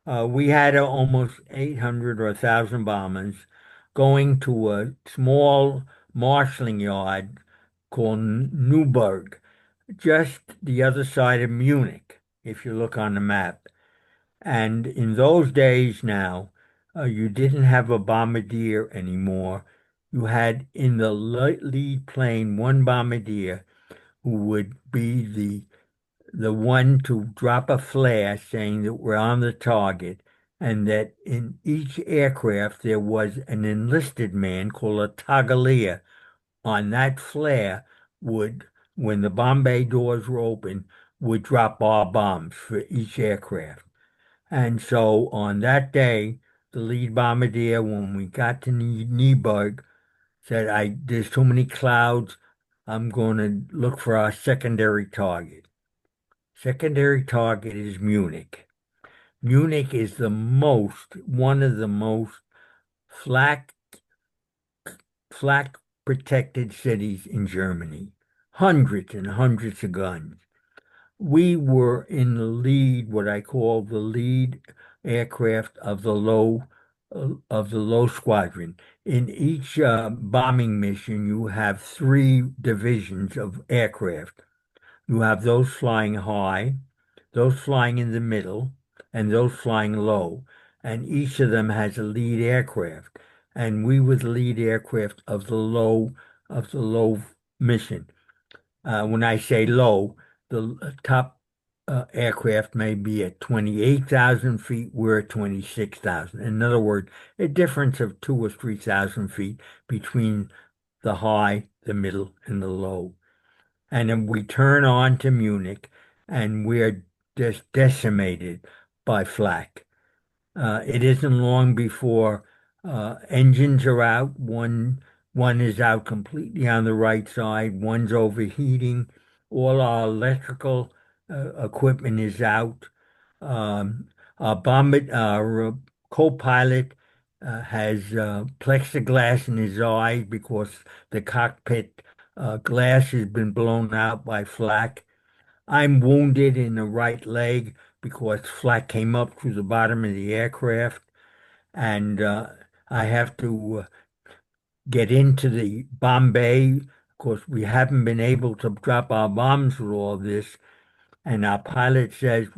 We had almost 800 or 1,000 bombers going to a small marshalling yard called Newburgh, just the other side of Munich, if you look on the map. And in those days now, you didn't have a bombardier anymore. You had in the lead plane one bombardier who would be the one to drop a flare saying that we're on the target, and that in each aircraft there was an enlisted man called a togolier on that flare would, when the bomb bay doors were open, would drop our bombs for each aircraft. And so on that day, the lead bombardier, when we got to Nieburg, said, there's too many clouds. I'm going to look for our secondary target. Secondary target is Munich. Munich is one of the most flak, flak protected cities in Germany. Hundreds and hundreds of guns. We were in the lead, what I call the lead aircraft of the low squadron. In each bombing mission, you have three divisions of aircraft. You have those flying high, those flying in the middle, and those flying low. And each of them has a lead aircraft. And we were the lead aircraft of the low mission. When I say low, the top aircraft may be at 28,000 feet. We're at 26,000. In other words, a difference of 2 or 3,000 feet between the high, the middle, and the low. And then we turn on to Munich, and we're just decimated by flak. It isn't long before engines are out. One is out completely on the right side. One's overheating. All our electrical equipment is out. Our co-pilot has plexiglass in his eyes because the cockpit glass has been blown out by flak. I'm wounded in the right leg because flak came up through the bottom of the aircraft, and I have to get into the bomb bay. Of course, we haven't been able to drop our bombs with all this, and our pilot says,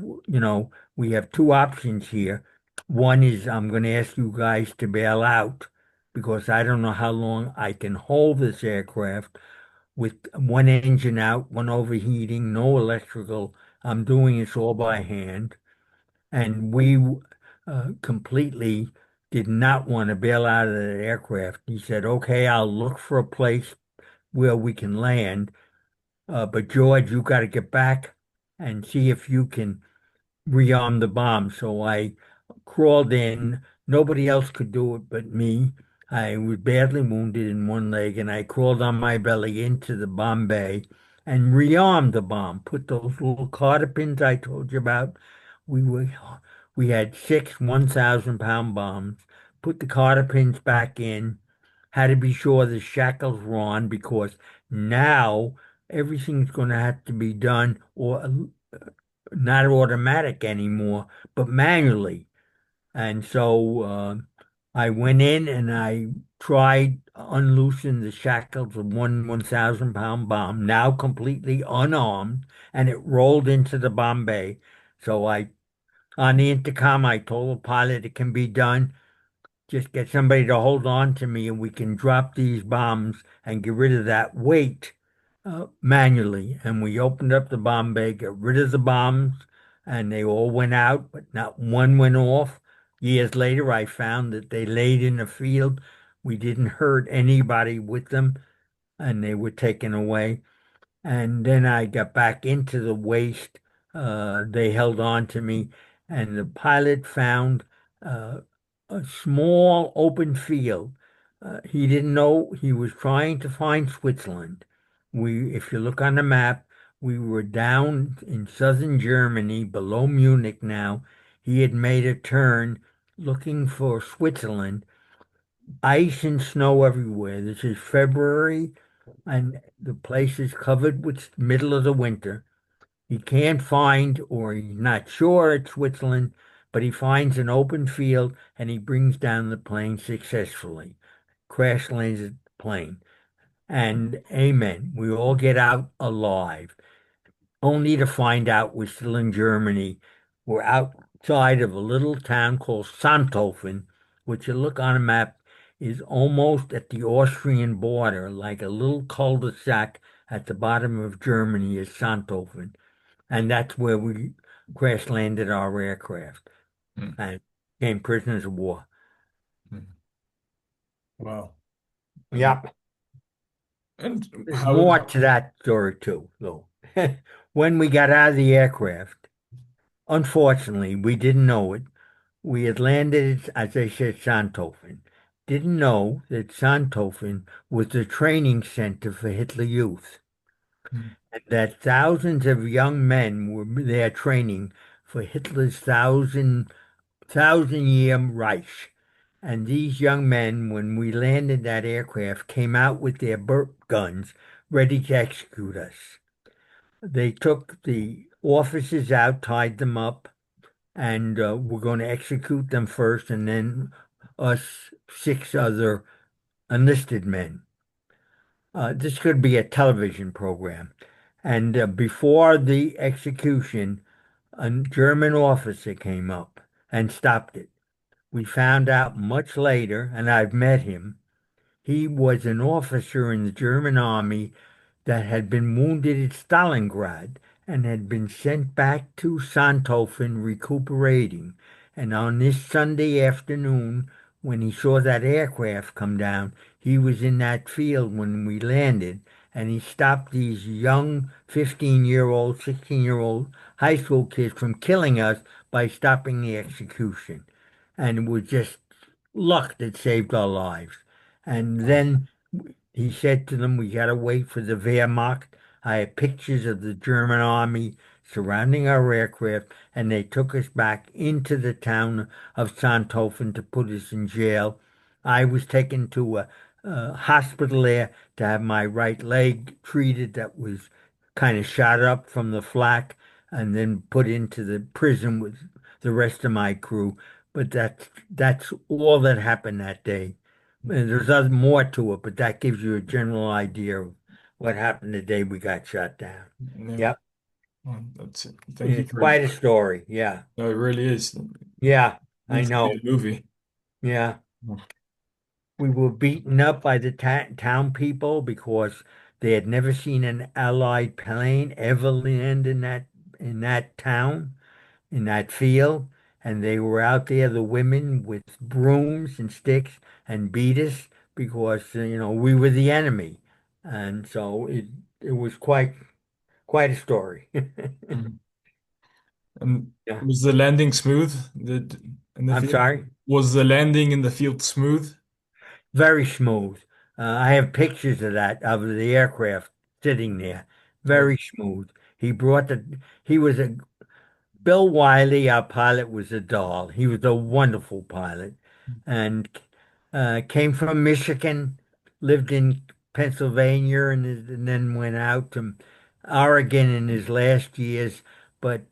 we have two options here. One is I'm going to ask you guys to bail out because I don't know how long I can hold this aircraft with one engine out, one overheating, no electrical. I'm doing this all by hand. And we completely did not want to bail out of the aircraft. He said, "Okay, I'll look for a place where we can land. But George, you got to get back and see if you can rearm the bomb." So I crawled in. Nobody else could do it but me. I was badly wounded in one leg, and I crawled on my belly into the bomb bay and rearmed the bomb. Put those little cotter pins I told you about. We were we had six 1,000-pound bombs. Put the cotter pins back in. Had to be sure the shackles were on because now everything's going to have to be done or not automatic anymore, but manually. And so I went in and I tried unloosing the shackles of one 1,000-pound bomb, now completely unarmed, and it rolled into the bomb bay. So on the intercom, I told the pilot it can be done. Just get somebody to hold on to me and we can drop these bombs and get rid of that weight manually. And we opened up the bomb bay, got rid of the bombs, and they all went out, but not one went off. Years later, I found that they laid in a field. We didn't hurt anybody with them, and they were taken away. And then I got back into the waist. They held on to me, and the pilot found uh, a small open field. He didn't know he was trying to find Switzerland. If you look on the map, we were down in southern Germany, below Munich now. He had made a turn looking for Switzerland. Ice and snow everywhere. This is February, and the place is covered with middle of the winter. He can't find, or he's not sure it's Switzerland, but he finds an open field and he brings down the plane successfully. Crash lands the plane. And amen. We all get out alive, only to find out we're still in Germany. We're outside of a little town called Sonthofen, which you look on a map is almost at the Austrian border, like a little cul-de-sac at the bottom of Germany is Sonthofen. And that's where we crash landed our aircraft Mm, and became prisoners of war. mm. Wow. And Yep. and There's how more to that story too, though. When we got out of the aircraft, unfortunately, we didn't know it. We had landed, as I said, Sonthofen. Didn't know that Sonthofen was the training center for Hitler Youth, mm, and that thousands of young men were there training for Hitler's thousand-year Reich. And these young men, when we landed that aircraft, came out with their burp guns ready to execute us. They took the officers out, tied them up, and were going to execute them first, and then us six other enlisted men. This could be a television program. And before the execution, a German officer came up and stopped it. We found out much later, and I've met him. He was an officer in the German army that had been wounded at Stalingrad and had been sent back to Sonthofen recuperating. And on this Sunday afternoon, when he saw that aircraft come down, he was in that field when we landed, and he stopped these young 15-year-old, 16-year-old high school kids from killing us by stopping the execution. And it was just luck that saved our lives. And wow. then he said to them, "We got to wait for the Wehrmacht." I had pictures of the German army surrounding our aircraft, and they took us back into the town of Sonthofen to put us in jail. I was taken to a hospital there to have my right leg treated that was kind of shot up from the flak, and then put into the prison with the rest of my crew. But that's all that happened that day. And there's other more to it, but that gives you a general idea of what happened the day we got shot down. Yeah. Yep. Well, that's it. Thank you It's for. quite a story. Yeah. No, it really is. Yeah, I Needs to be know. a movie. Yeah. We were beaten up by the ta town people because they had never seen an Allied plane ever land in that town, in that field. and they were out there, the women with brooms and sticks and beat us because we were the enemy, and so it was quite a story. Mm. And Yeah, was the landing smooth? In the I'm field? sorry. Was the landing in the field smooth? Very smooth. I have pictures of that of the aircraft sitting there. Yeah. Very smooth. He brought the. He was a Bill Wiley, our pilot, was a doll. He was a wonderful pilot and came from Michigan, lived in Pennsylvania, and then went out to Oregon in his last years. But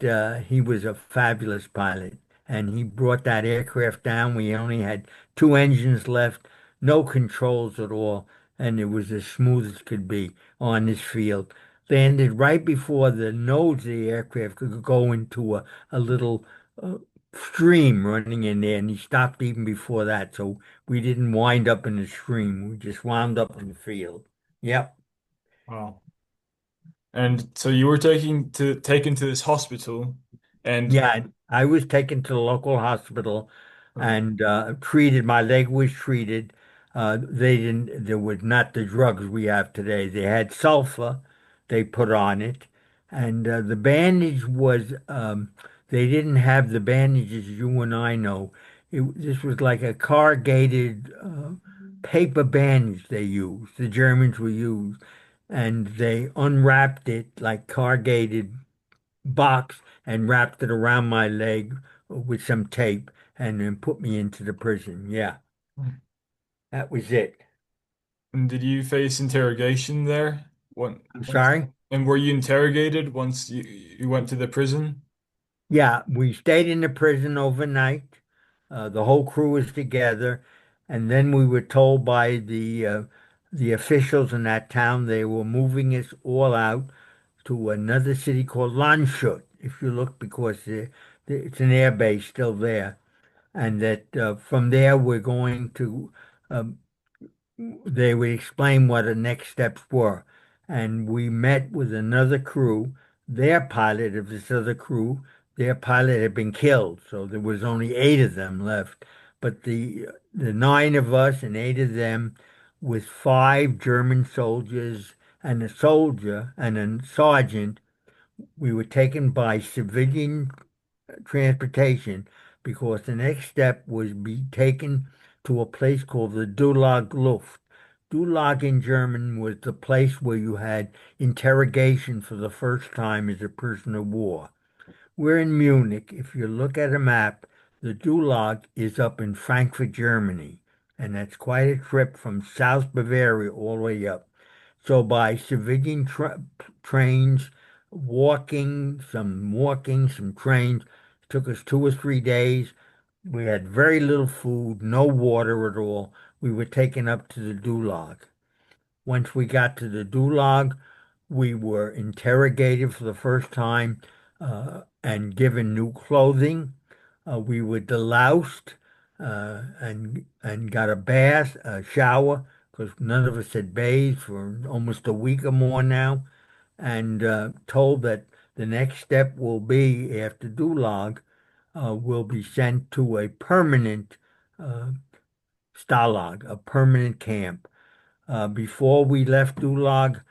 he was a fabulous pilot, and he brought that aircraft down. We only had two engines left, no controls at all, and it was as smooth as could be on this field. Landed right before the nose of the aircraft could go into a little uh, stream running in there, and he stopped even before that. So we didn't wind up in the stream. We just wound up in the field. Yep. Wow. And so you were taken to this hospital, and Yeah, I was taken to the local hospital uh, and treated. My leg was treated. They didn't, there was not the drugs we have today. They had sulfur they put on it. And the bandage was, they didn't have the bandages you and I know. This was like a corrugated paper bandage they used, the Germans would use. And they unwrapped it like corrugated box and wrapped it around my leg with some tape and then put me into the prison. Yeah, that was it. and did you face interrogation there? I'm Once, sorry? and were you interrogated once you went to the prison? Yeah, we stayed in the prison overnight. The whole crew was together, and then we were told by the officials in that town they were moving us all out to another city called Landshut. If you look, because it's an air base still there, and that from there we're going to um, they would explain what the next steps were. And we met with another crew. Their pilot of this other crew, their pilot had been killed, so there was only eight of them left. But the nine of us and eight of them, with five German soldiers and a soldier and a sergeant, we were taken by civilian transportation because the next step was be taken to a place called the Dulag Luft. Dulag in German was the place where you had interrogation for the first time as a prisoner of war. We're in Munich. If you look at a map, the Dulag is up in Frankfurt, Germany, and that's quite a trip from South Bavaria all the way up. So by civilian trains, walking, some trains, took us 2 or 3 days. We had very little food, no water at all. We were taken up to the Dulag. Once we got to the Dulag, we were interrogated for the first time and given new clothing. We were deloused and got a bath, a shower, because none of us had bathed for almost a week or more now, and told that the next step will be after Dulag, will be sent to a permanent uh, stalag, a permanent camp. Before we left Dulag,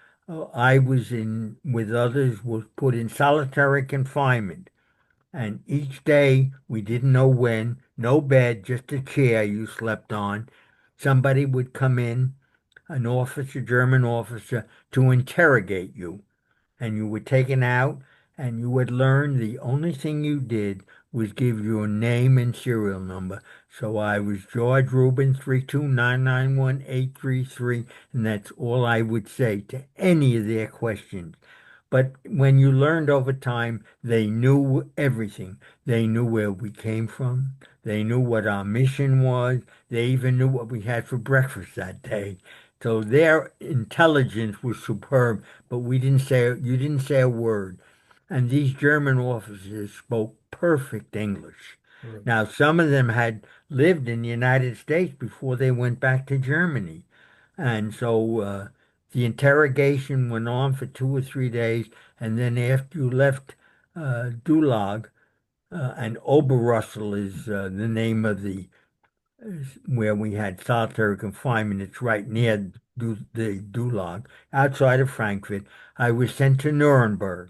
I was in, with others, was put in solitary confinement. And each day, we didn't know when, no bed, just a chair you slept on. Somebody would come in, an officer, German officer, to interrogate you, and you were taken out and you would learn the only thing you did was give your name and serial number. So I was George Rubin 32991-833, and that's all I would say to any of their questions. But when you learned over time, they knew everything. They knew where we came from. They knew what our mission was. They even knew what we had for breakfast that day. So their intelligence was superb, but you didn't say a word. And these German officers spoke perfect English. Right. Now, some of them had lived in the United States before they went back to Germany. And so the interrogation went on for 2 or 3 days. And then after you left Dulag, and Oberrussel is the name of the where we had solitary confinement. It's right near the Dulag, outside of Frankfurt. I was sent to Nuremberg,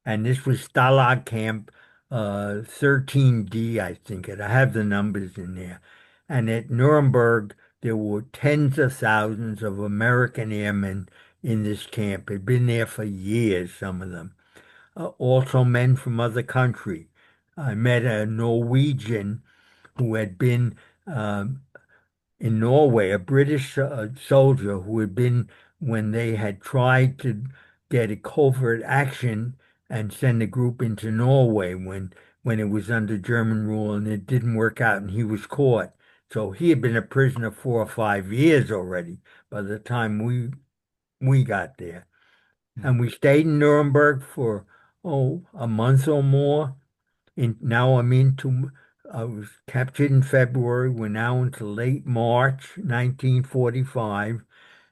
and this was Stalag Camp 13D, I think it. I have the numbers in there. And at Nuremberg, there were tens of thousands of American airmen in this camp. Had been there for years, some of them. Also men from other countries. I met a Norwegian who had been um, in Norway, a British soldier who had been when they had tried to get a covert action and send a group into Norway when it was under German rule and it didn't work out and he was caught. So he had been a prisoner 4 or 5 years already by the time we got there. And we stayed in Nuremberg for a month or more. Now I'm into, I was captured in February. We're now into late March 1945,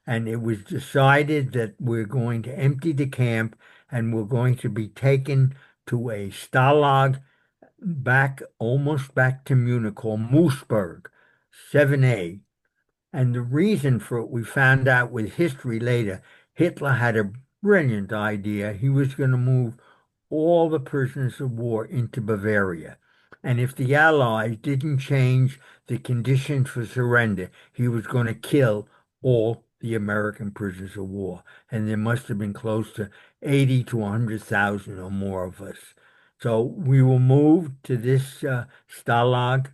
and it was decided that we're going to empty the camp and we're going to be taken to a stalag almost back to Munich called Moosburg, 7A. And the reason for it, we found out with history later, Hitler had a brilliant idea. He was going to move all the prisoners of war into Bavaria. And if the Allies didn't change the conditions for surrender, he was going to kill all the American prisoners of war. And there must have been close to 80 to 100,000 or more of us. So we were moved to this Stalag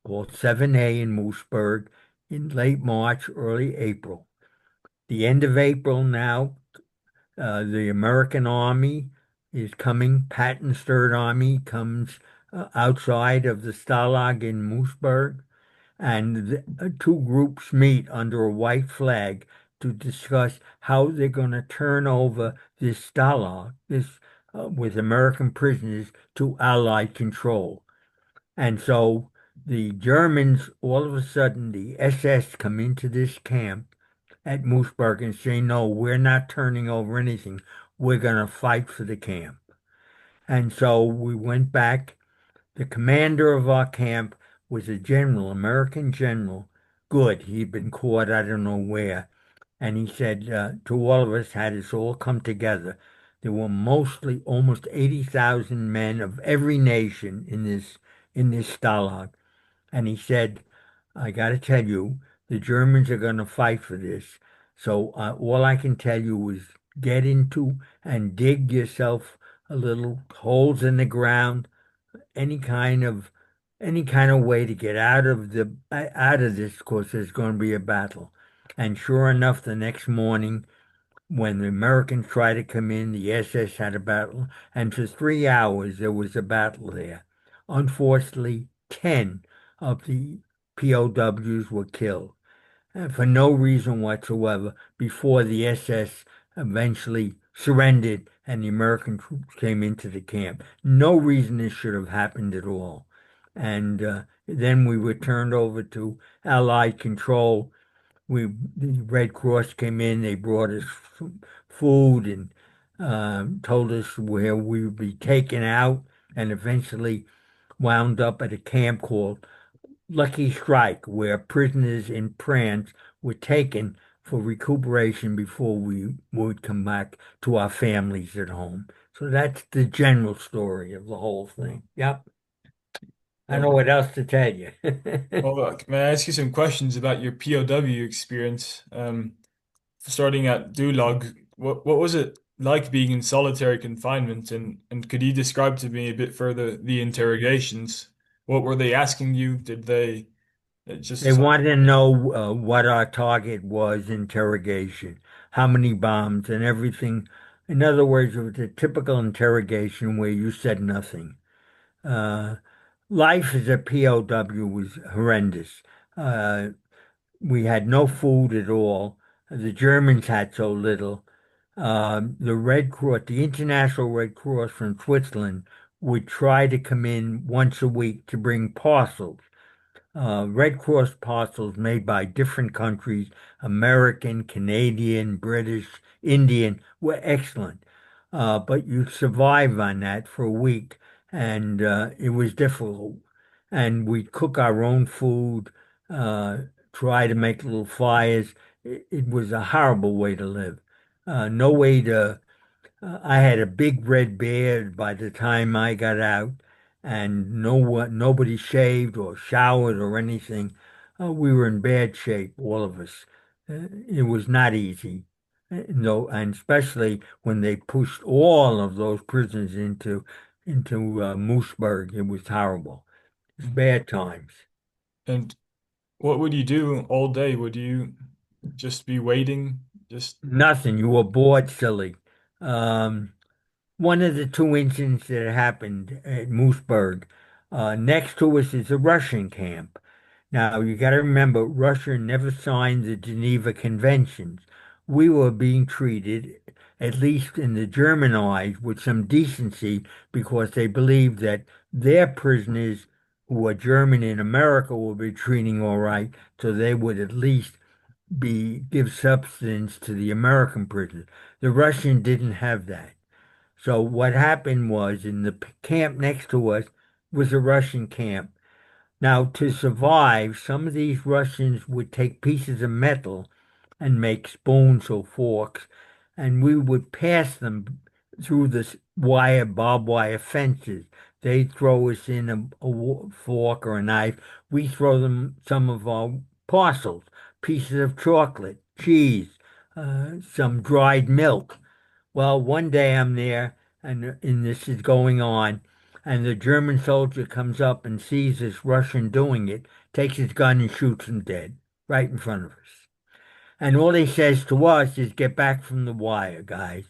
called 7A in Moosburg in late March, early April. The end of April now, the American Army is coming. Patton's Third Army comes outside of the Stalag in Moosburg, and two groups meet under a white flag to discuss how they're going to turn over this Stalag, this with American prisoners, to Allied control. And so the Germans, all of a sudden, the SS come into this camp at Moosburg and say, no, we're not turning over anything. We're going to fight for the camp. And so we went back. The commander of our camp was a general, American general. Good. He'd been caught, I don't know where. And he said to all of us, had us all come together. There were mostly almost 80,000 men of every nation in this stalag. And he said, I got to tell you, the Germans are going to fight for this. So all I can tell you is get into and dig yourself a little holes in the ground, any kind of any kind of way to get out of this, because there's going to be a battle. And sure enough, the next morning, when the Americans tried to come in, the SS had a battle, and for 3 hours there was a battle there. Unfortunately, 10 of the POWs were killed for no reason whatsoever before the SS eventually surrendered and the American troops came into the camp. No reason this should have happened at all. And then we were turned over to Allied control. The Red Cross came in, they brought us food and told us where we would be taken out, and eventually wound up at a camp called Lucky Strike, where prisoners in France were taken for recuperation before we would come back to our families at home. So that's the general story of the whole thing. Yep. I don't Yeah. know what else to tell you. Well, may I ask you some questions about your POW experience? Starting at Dulag, what was it like being in solitary confinement, and could you describe to me a bit further the interrogations? What were they asking you? Did they They just wanted to know what our target was, interrogation, how many bombs, and everything. In other words, it was a typical interrogation where you said nothing. Uh, Life as a POW was horrendous. Uh, we had no food at all. The Germans had so little. The Red Cross, the International Red Cross from Switzerland, would try to come in once a week to bring parcels. Red Cross parcels made by different countries, American, Canadian, British, Indian, were excellent. But you survive on that for a week. and it was difficult. And we'd cook our own food, uh, try to make little fires. It was a horrible way to live. No way to I had a big red beard by the time I got out, and nobody shaved or showered or anything. We were in bad shape, all of us. It was not easy. No, and especially when they pushed all of those prisoners into Mooseburg, it was horrible. It's Mhm. bad times. And what would you do all day? Would you just be waiting? Just Nothing. You were bored, silly. Um, One of the two incidents that happened at Mooseburg, next to us is a Russian camp. Now, you got to remember, Russia never signed the Geneva Conventions. We were being treated, at least in the German eyes, with some decency because they believed that their prisoners who were German in America would be treating all right, so they would at least be give substance to the American prisoners. The Russian didn't have that. So what happened was in the camp next to us was a Russian camp. Now, to survive, some of these Russians would take pieces of metal and make spoons or forks, and we would pass them through this barbed wire fences. They'd throw us in a fork or a knife. We throw them some of our parcels, pieces of chocolate, cheese, some dried milk. Well, one day I'm there and this is going on, and the German soldier comes up and sees this Russian doing it, takes his gun and shoots him dead right in front of us. And all he says to us is, "Get back from the wire, guys."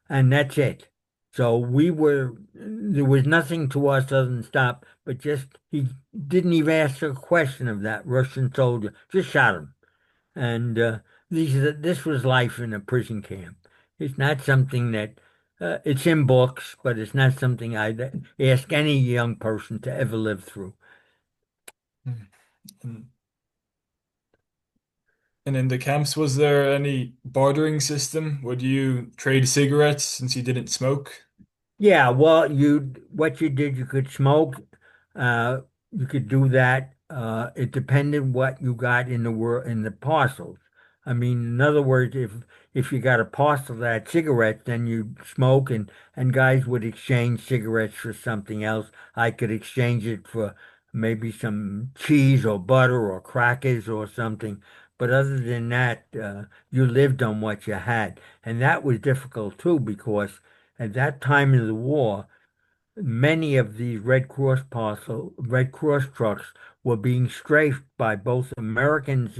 And that's it. So there was nothing to us other than stop, but just, he didn't even ask a question of that Russian soldier, just shot him. And this was life in a prison camp. It's not something that it's in books, but it's not something I'd ask any young person to ever live through. Mhm. and, and in the camps, was there any bartering system? Would you trade cigarettes since you didn't smoke? Yeah, well, what you did, you could smoke, uh, you could do that. It depended what you got in the parcels. I mean, in other words, if you got a parcel that had cigarettes, then you smoke, and guys would exchange cigarettes for something else. I could exchange it for maybe some cheese or butter or crackers or something. But other than that, you lived on what you had, and that was difficult too because at that time of the war, many of these Red Cross trucks were being strafed by both Americans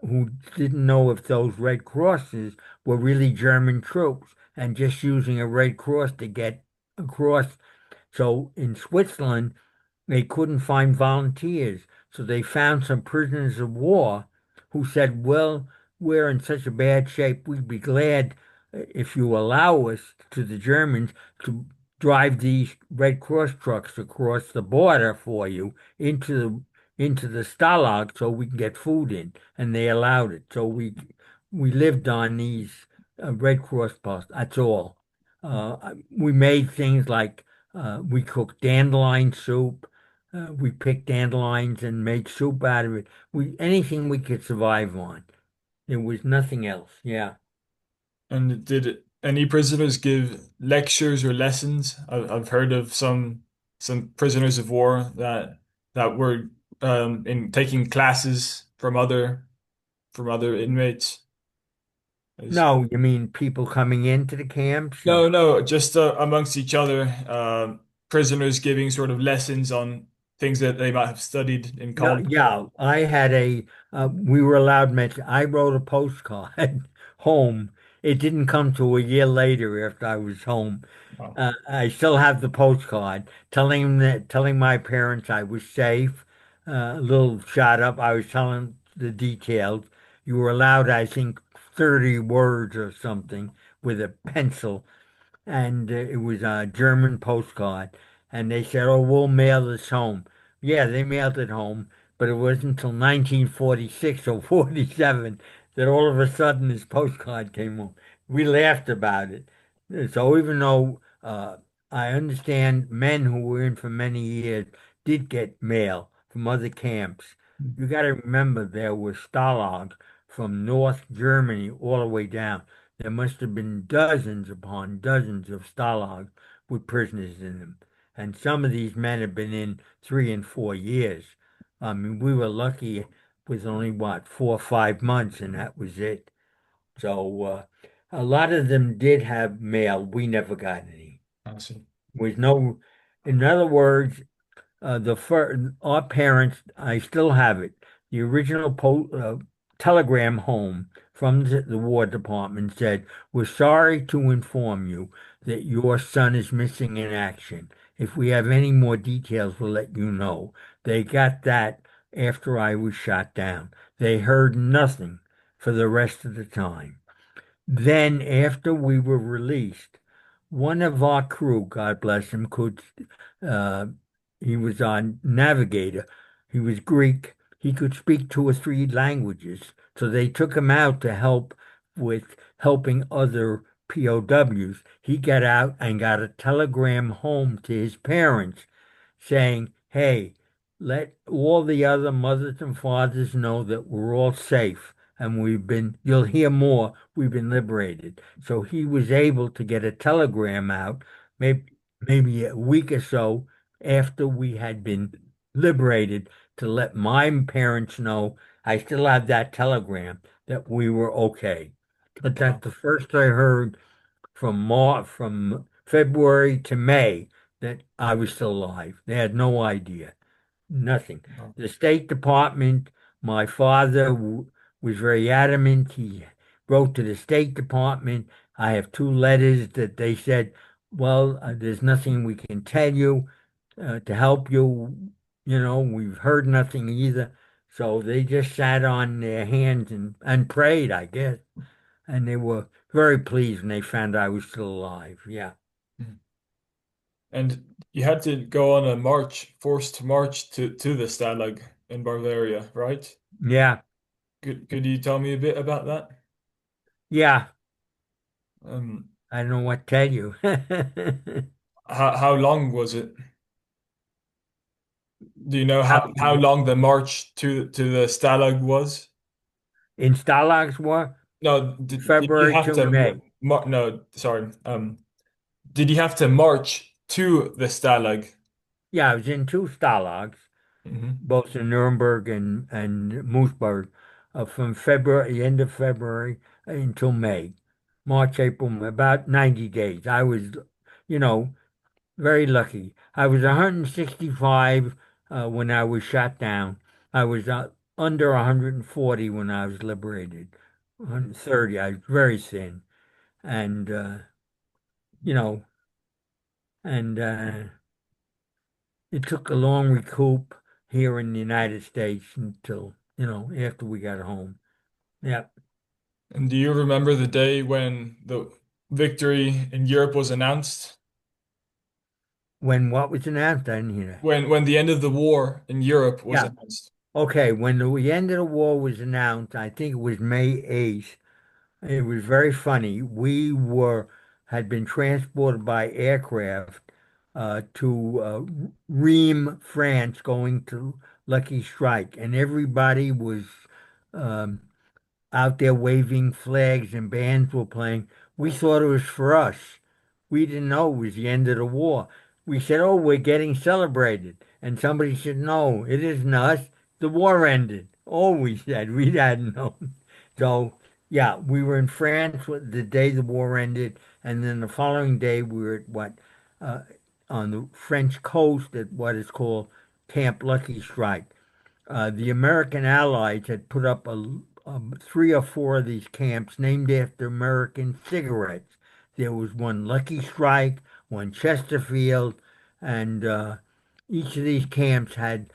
who didn't know if those Red Crosses were really German troops and just using a Red Cross to get across. So in Switzerland, they couldn't find volunteers, so they found some prisoners of war who said, "Well, we're in such a bad shape, we'd be glad if you allow us," to the Germans, "to drive these Red Cross trucks across the border for you into the Stalag so we can get food in." And they allowed it. So we lived on these Red Cross posts. That's all. We made things like we cooked dandelion soup. We picked dandelions and made soup out of it. Anything we could survive on. There was nothing else. Yeah. And did any prisoners give lectures or lessons? I've heard of some prisoners of war that were in taking classes from other inmates. Is No, you mean people coming into the camps? no, no, just amongst each other, prisoners giving sort of lessons on things that they might have studied in No, college. yeah. We were allowed mention. I wrote a postcard home. It didn't come to a year later after I was home. Wow. I still have the postcard telling my parents I was safe, a little shot up. I was telling the details. You were allowed, I think, 30 words or something with a pencil, and it was a German postcard. And they said, "Oh, we'll mail this home." Yeah, they mailed it home, but it wasn't until 1946 or 47 that all of a sudden this postcard came home. We laughed about it. So even though I understand men who were in for many years did get mail from other camps. Mm. You got to remember there were stalags from North Germany all the way down. There must have been dozens upon dozens of stalags with prisoners in them. And some of these men have been in 3 and 4 years. I mean, we were lucky with only what, 4 or 5 months, and that was it. So a lot of them did have mail. We never got any. I see. Was no, in other words, our parents, I still have it. The original telegram home from the War Department said, "We're sorry to inform you that your son is missing in action. If we have any more details, we'll let you know." They got that after I was shot down. They heard nothing for the rest of the time. Then, after we were released, one of our crew, God bless him, uh, he was on navigator. He was Greek. He could speak 2 or 3 languages. So they took him out to help with helping other POWs. He got out and got a telegram home to his parents saying, "Hey, let all the other mothers and fathers know that we're all safe and you'll hear more, we've been liberated." So he was able to get a telegram out maybe a week or so after we had been liberated to let my parents know. I still have that telegram that we were okay. But that's Wow. the first I heard from February to May that I was still alive. They had no idea, nothing. Wow. The State Department, my father was very adamant. He wrote to the State Department. I have 2 letters that they said, well, there's nothing we can tell you to help you. You know, we've heard nothing either. So they just sat on their hands and prayed, I guess. And they were very pleased when they found I was still alive. Yeah. Mm. And you had to go on a march, forced march to the Stalag in Bavaria, right? Yeah. Could you tell me a bit about that? Yeah. Um, I don't know what to tell you. how long was it? Do you know How how long the march to the Stalag was? in Stalags War, No, did you February have to to May. no, sorry. Did you have to march to the Stalag? Yeah, I was in 2 Stalags, Hmm. both in Nuremberg and Moosburg, from February, the end of February until May. March, April, about 90 days. I was, you know, very lucky. I was 165 when I was shot down. I was under 140 when I was liberated. 130. I was very thin, and you know, and it took a long recoup here in the United States until after we got home. Yeah. And do you remember the day when the victory in Europe was announced? When what was announced, I didn't hear that. When the end of the war in Europe was Yeah. announced? Okay. When the end of the war was announced, I think it was May 8th. It was very funny. We had been transported by aircraft to Rheims, France, going to Lucky Strike, and everybody was um, out there waving flags and bands were playing. We thought it was for us. We didn't know it was the end of the war. We said, "Oh, we're getting celebrated." And somebody said, "No, it isn't us. The war ended." Oh, we said, we hadn't known. So, yeah, we were in France the day the war ended. And then the following day, we were at uh, on the French coast at what is called Camp Lucky Strike. The American Allies had put up 3 or 4 of these camps named after American cigarettes. There was one Lucky Strike, one Chesterfield, and each of these camps had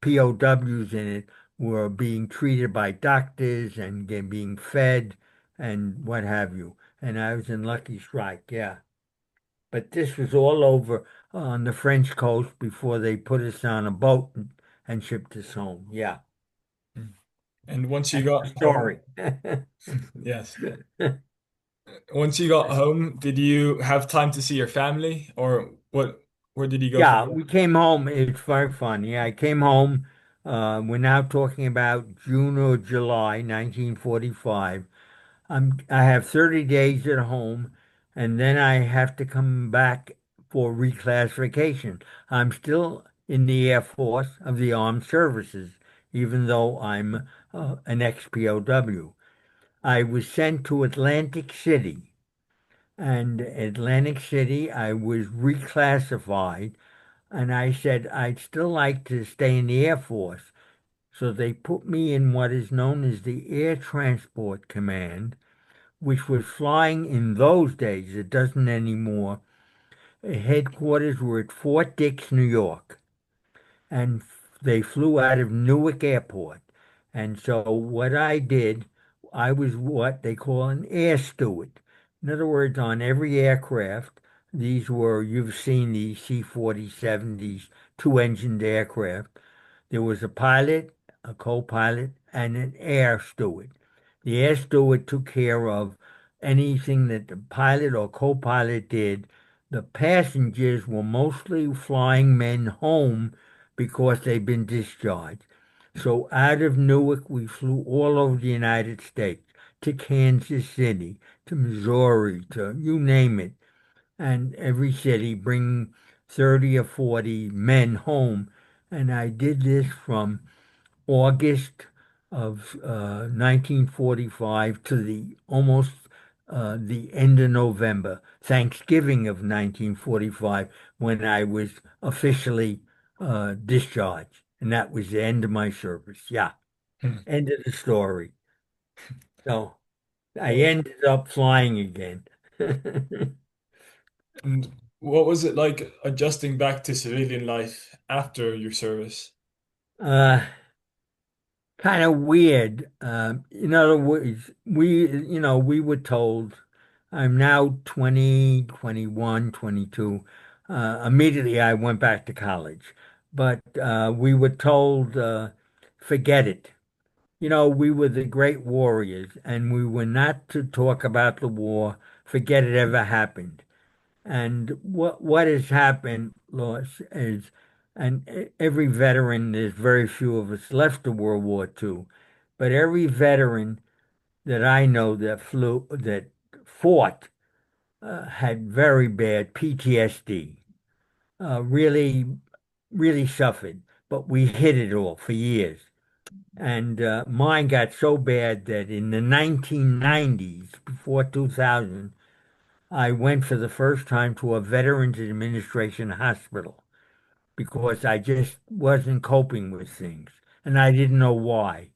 POWs in it, were being treated by doctors and being fed and what have you. And I was in Lucky Strike, yeah. But this was all over on the French coast before they put us on a boat and shipped us home. Yeah, And once you that's the got home, story. yes. once you got home, did you have time to see your family, or what? Where did you go from Yeah, there? we came home. It's very funny. I came home. We're now talking about June or July 1945. I have 30 days at home, and then I have to come back for reclassification. I'm still in the Air Force of the Armed Services, even though I'm an ex-POW. I was sent to Atlantic City, and Atlantic City, I was reclassified, and I said I'd still like to stay in the Air Force. So they put me in what is known as the Air Transport Command, which was flying in those days. It doesn't anymore. Headquarters were at Fort Dix, New York, and they flew out of Newark Airport. And so what I did, I was what they call an air steward. In other words, on every aircraft, these were, you've seen these C-47, these two-engined aircraft. There was a pilot, a co-pilot, and an air steward. The air steward took care of anything that the pilot or co-pilot did. The passengers were mostly flying men home because they'd been discharged. So out of Newark, we flew all over the United States, to Kansas City, to Missouri, to you name it. And every city bring 30 or 40 men home. And I did this from August of 1945 to the almost the end of November, Thanksgiving of 1945, when I was officially discharged. And that was the end of my service. Yeah, Hmm. end of the story. So I Well, ended up flying again. and what was it like adjusting back to civilian life after your service? uh, Kind of weird. In other words, we were told, I'm now 20, 21, 22. Immediately I went back to college, but we were told, forget it. We were the great warriors, and we were not to talk about the war, forget it ever happened. And what has happened, Lois, is, and every veteran, there's very few of us left of World War II, but every veteran that I know that fought, had very bad PTSD, really, really suffered. But we hid it all for years. And mine got so bad that in the 1990s, before 2000, I went for the first time to a Veterans Administration hospital because I just wasn't coping with things and I didn't know why.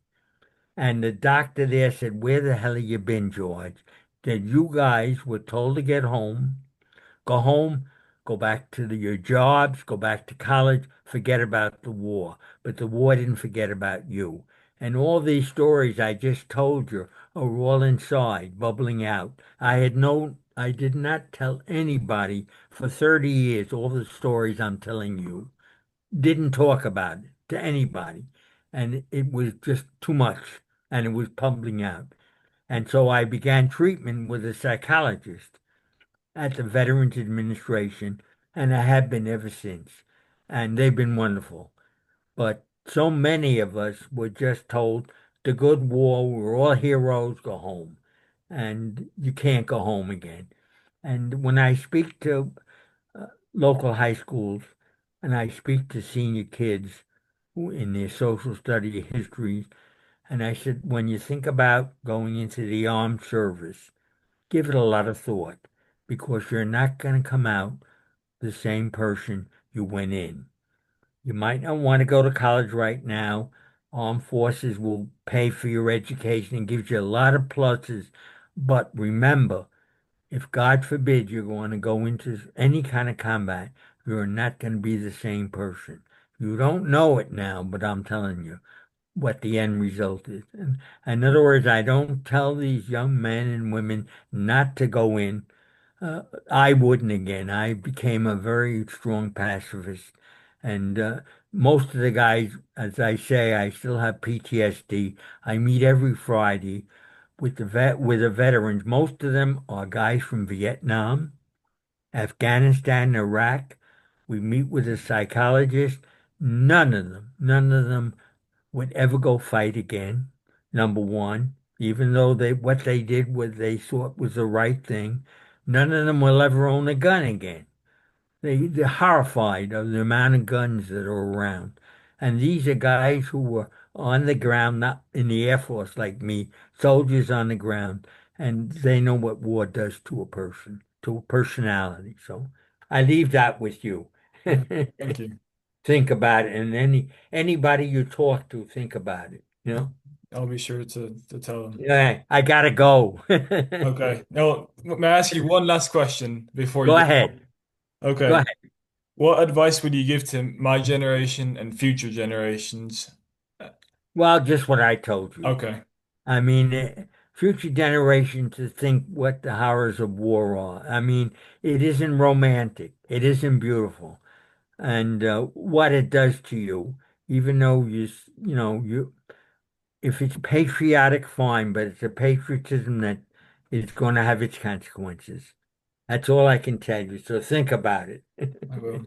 And the doctor there said, "Where the hell have you been, George? That you guys were told to get home, go back to your jobs, go back to college, forget about the war. But the war didn't forget about you." And all these stories I just told you are all inside, bubbling out. I did not tell anybody for 30 years all the stories I'm telling you. Didn't talk about it to anybody. And it was just too much, and it was bubbling out. And so I began treatment with a psychologist at the Veterans Administration, and I have been ever since. And they've been wonderful. But so many of us were just told the good war, we're all heroes, go home. And you can't go home again. And when I speak to uh, local high schools and I speak to senior kids in their social study histories, and I said, when you think about going into the armed service, give it a lot of thought because you're not going to come out the same person you went in. You might not want to go to college right now. Armed forces will pay for your education and gives you a lot of pluses. But remember, if God forbid you're going to go into any kind of combat, you're not going to be the same person. You don't know it now, but I'm telling you what the end result is. And in other words, I don't tell these young men and women not to go in. uh, I wouldn't again. I became a very strong pacifist. And most of the guys, as I say, I still have PTSD. I meet every Friday, with the veterans. Most of them are guys from Vietnam, Afghanistan, Iraq. We meet with a psychologist. None of them would ever go fight again. Number one, even though what they did was they thought was the right thing, none of them will ever own a gun again. They're horrified of the amount of guns that are around. And these are guys who were on the ground, not in the Air Force like me, soldiers on the ground, and they know what war does to a person, to a personality. So I leave that with you. Thank you. Think about it, and anybody you talk to, think about it. I'll be sure to tell them. Yeah, I gotta go. Okay. Now, may I ask you one last question before Go you go? ahead. Go Okay. ahead. What advice would you give to my generation and future generations? Well, just what I told you. Okay. I mean, future generations to think what the horrors of war are. I mean, it isn't romantic. It isn't beautiful. And what it does to you, even though if it's patriotic, fine, but it's a patriotism that is going to have its consequences. That's all I can tell you. So think about it. I will.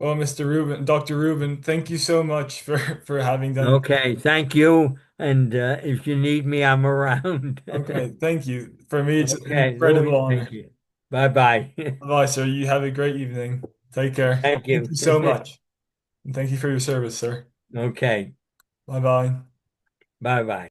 Well, Mr. Rubin, Dr. Rubin, thank you so much for having done this. Okay, thank you. And if you need me, I'm around. Okay, thank you. For me, it's an Okay, incredible Louis, thank honor. you. Bye bye. Bye, sir. You have a great evening. Take care. Thank Thank you. you so much. And thank you for your service, sir. Okay, Bye bye. bye bye.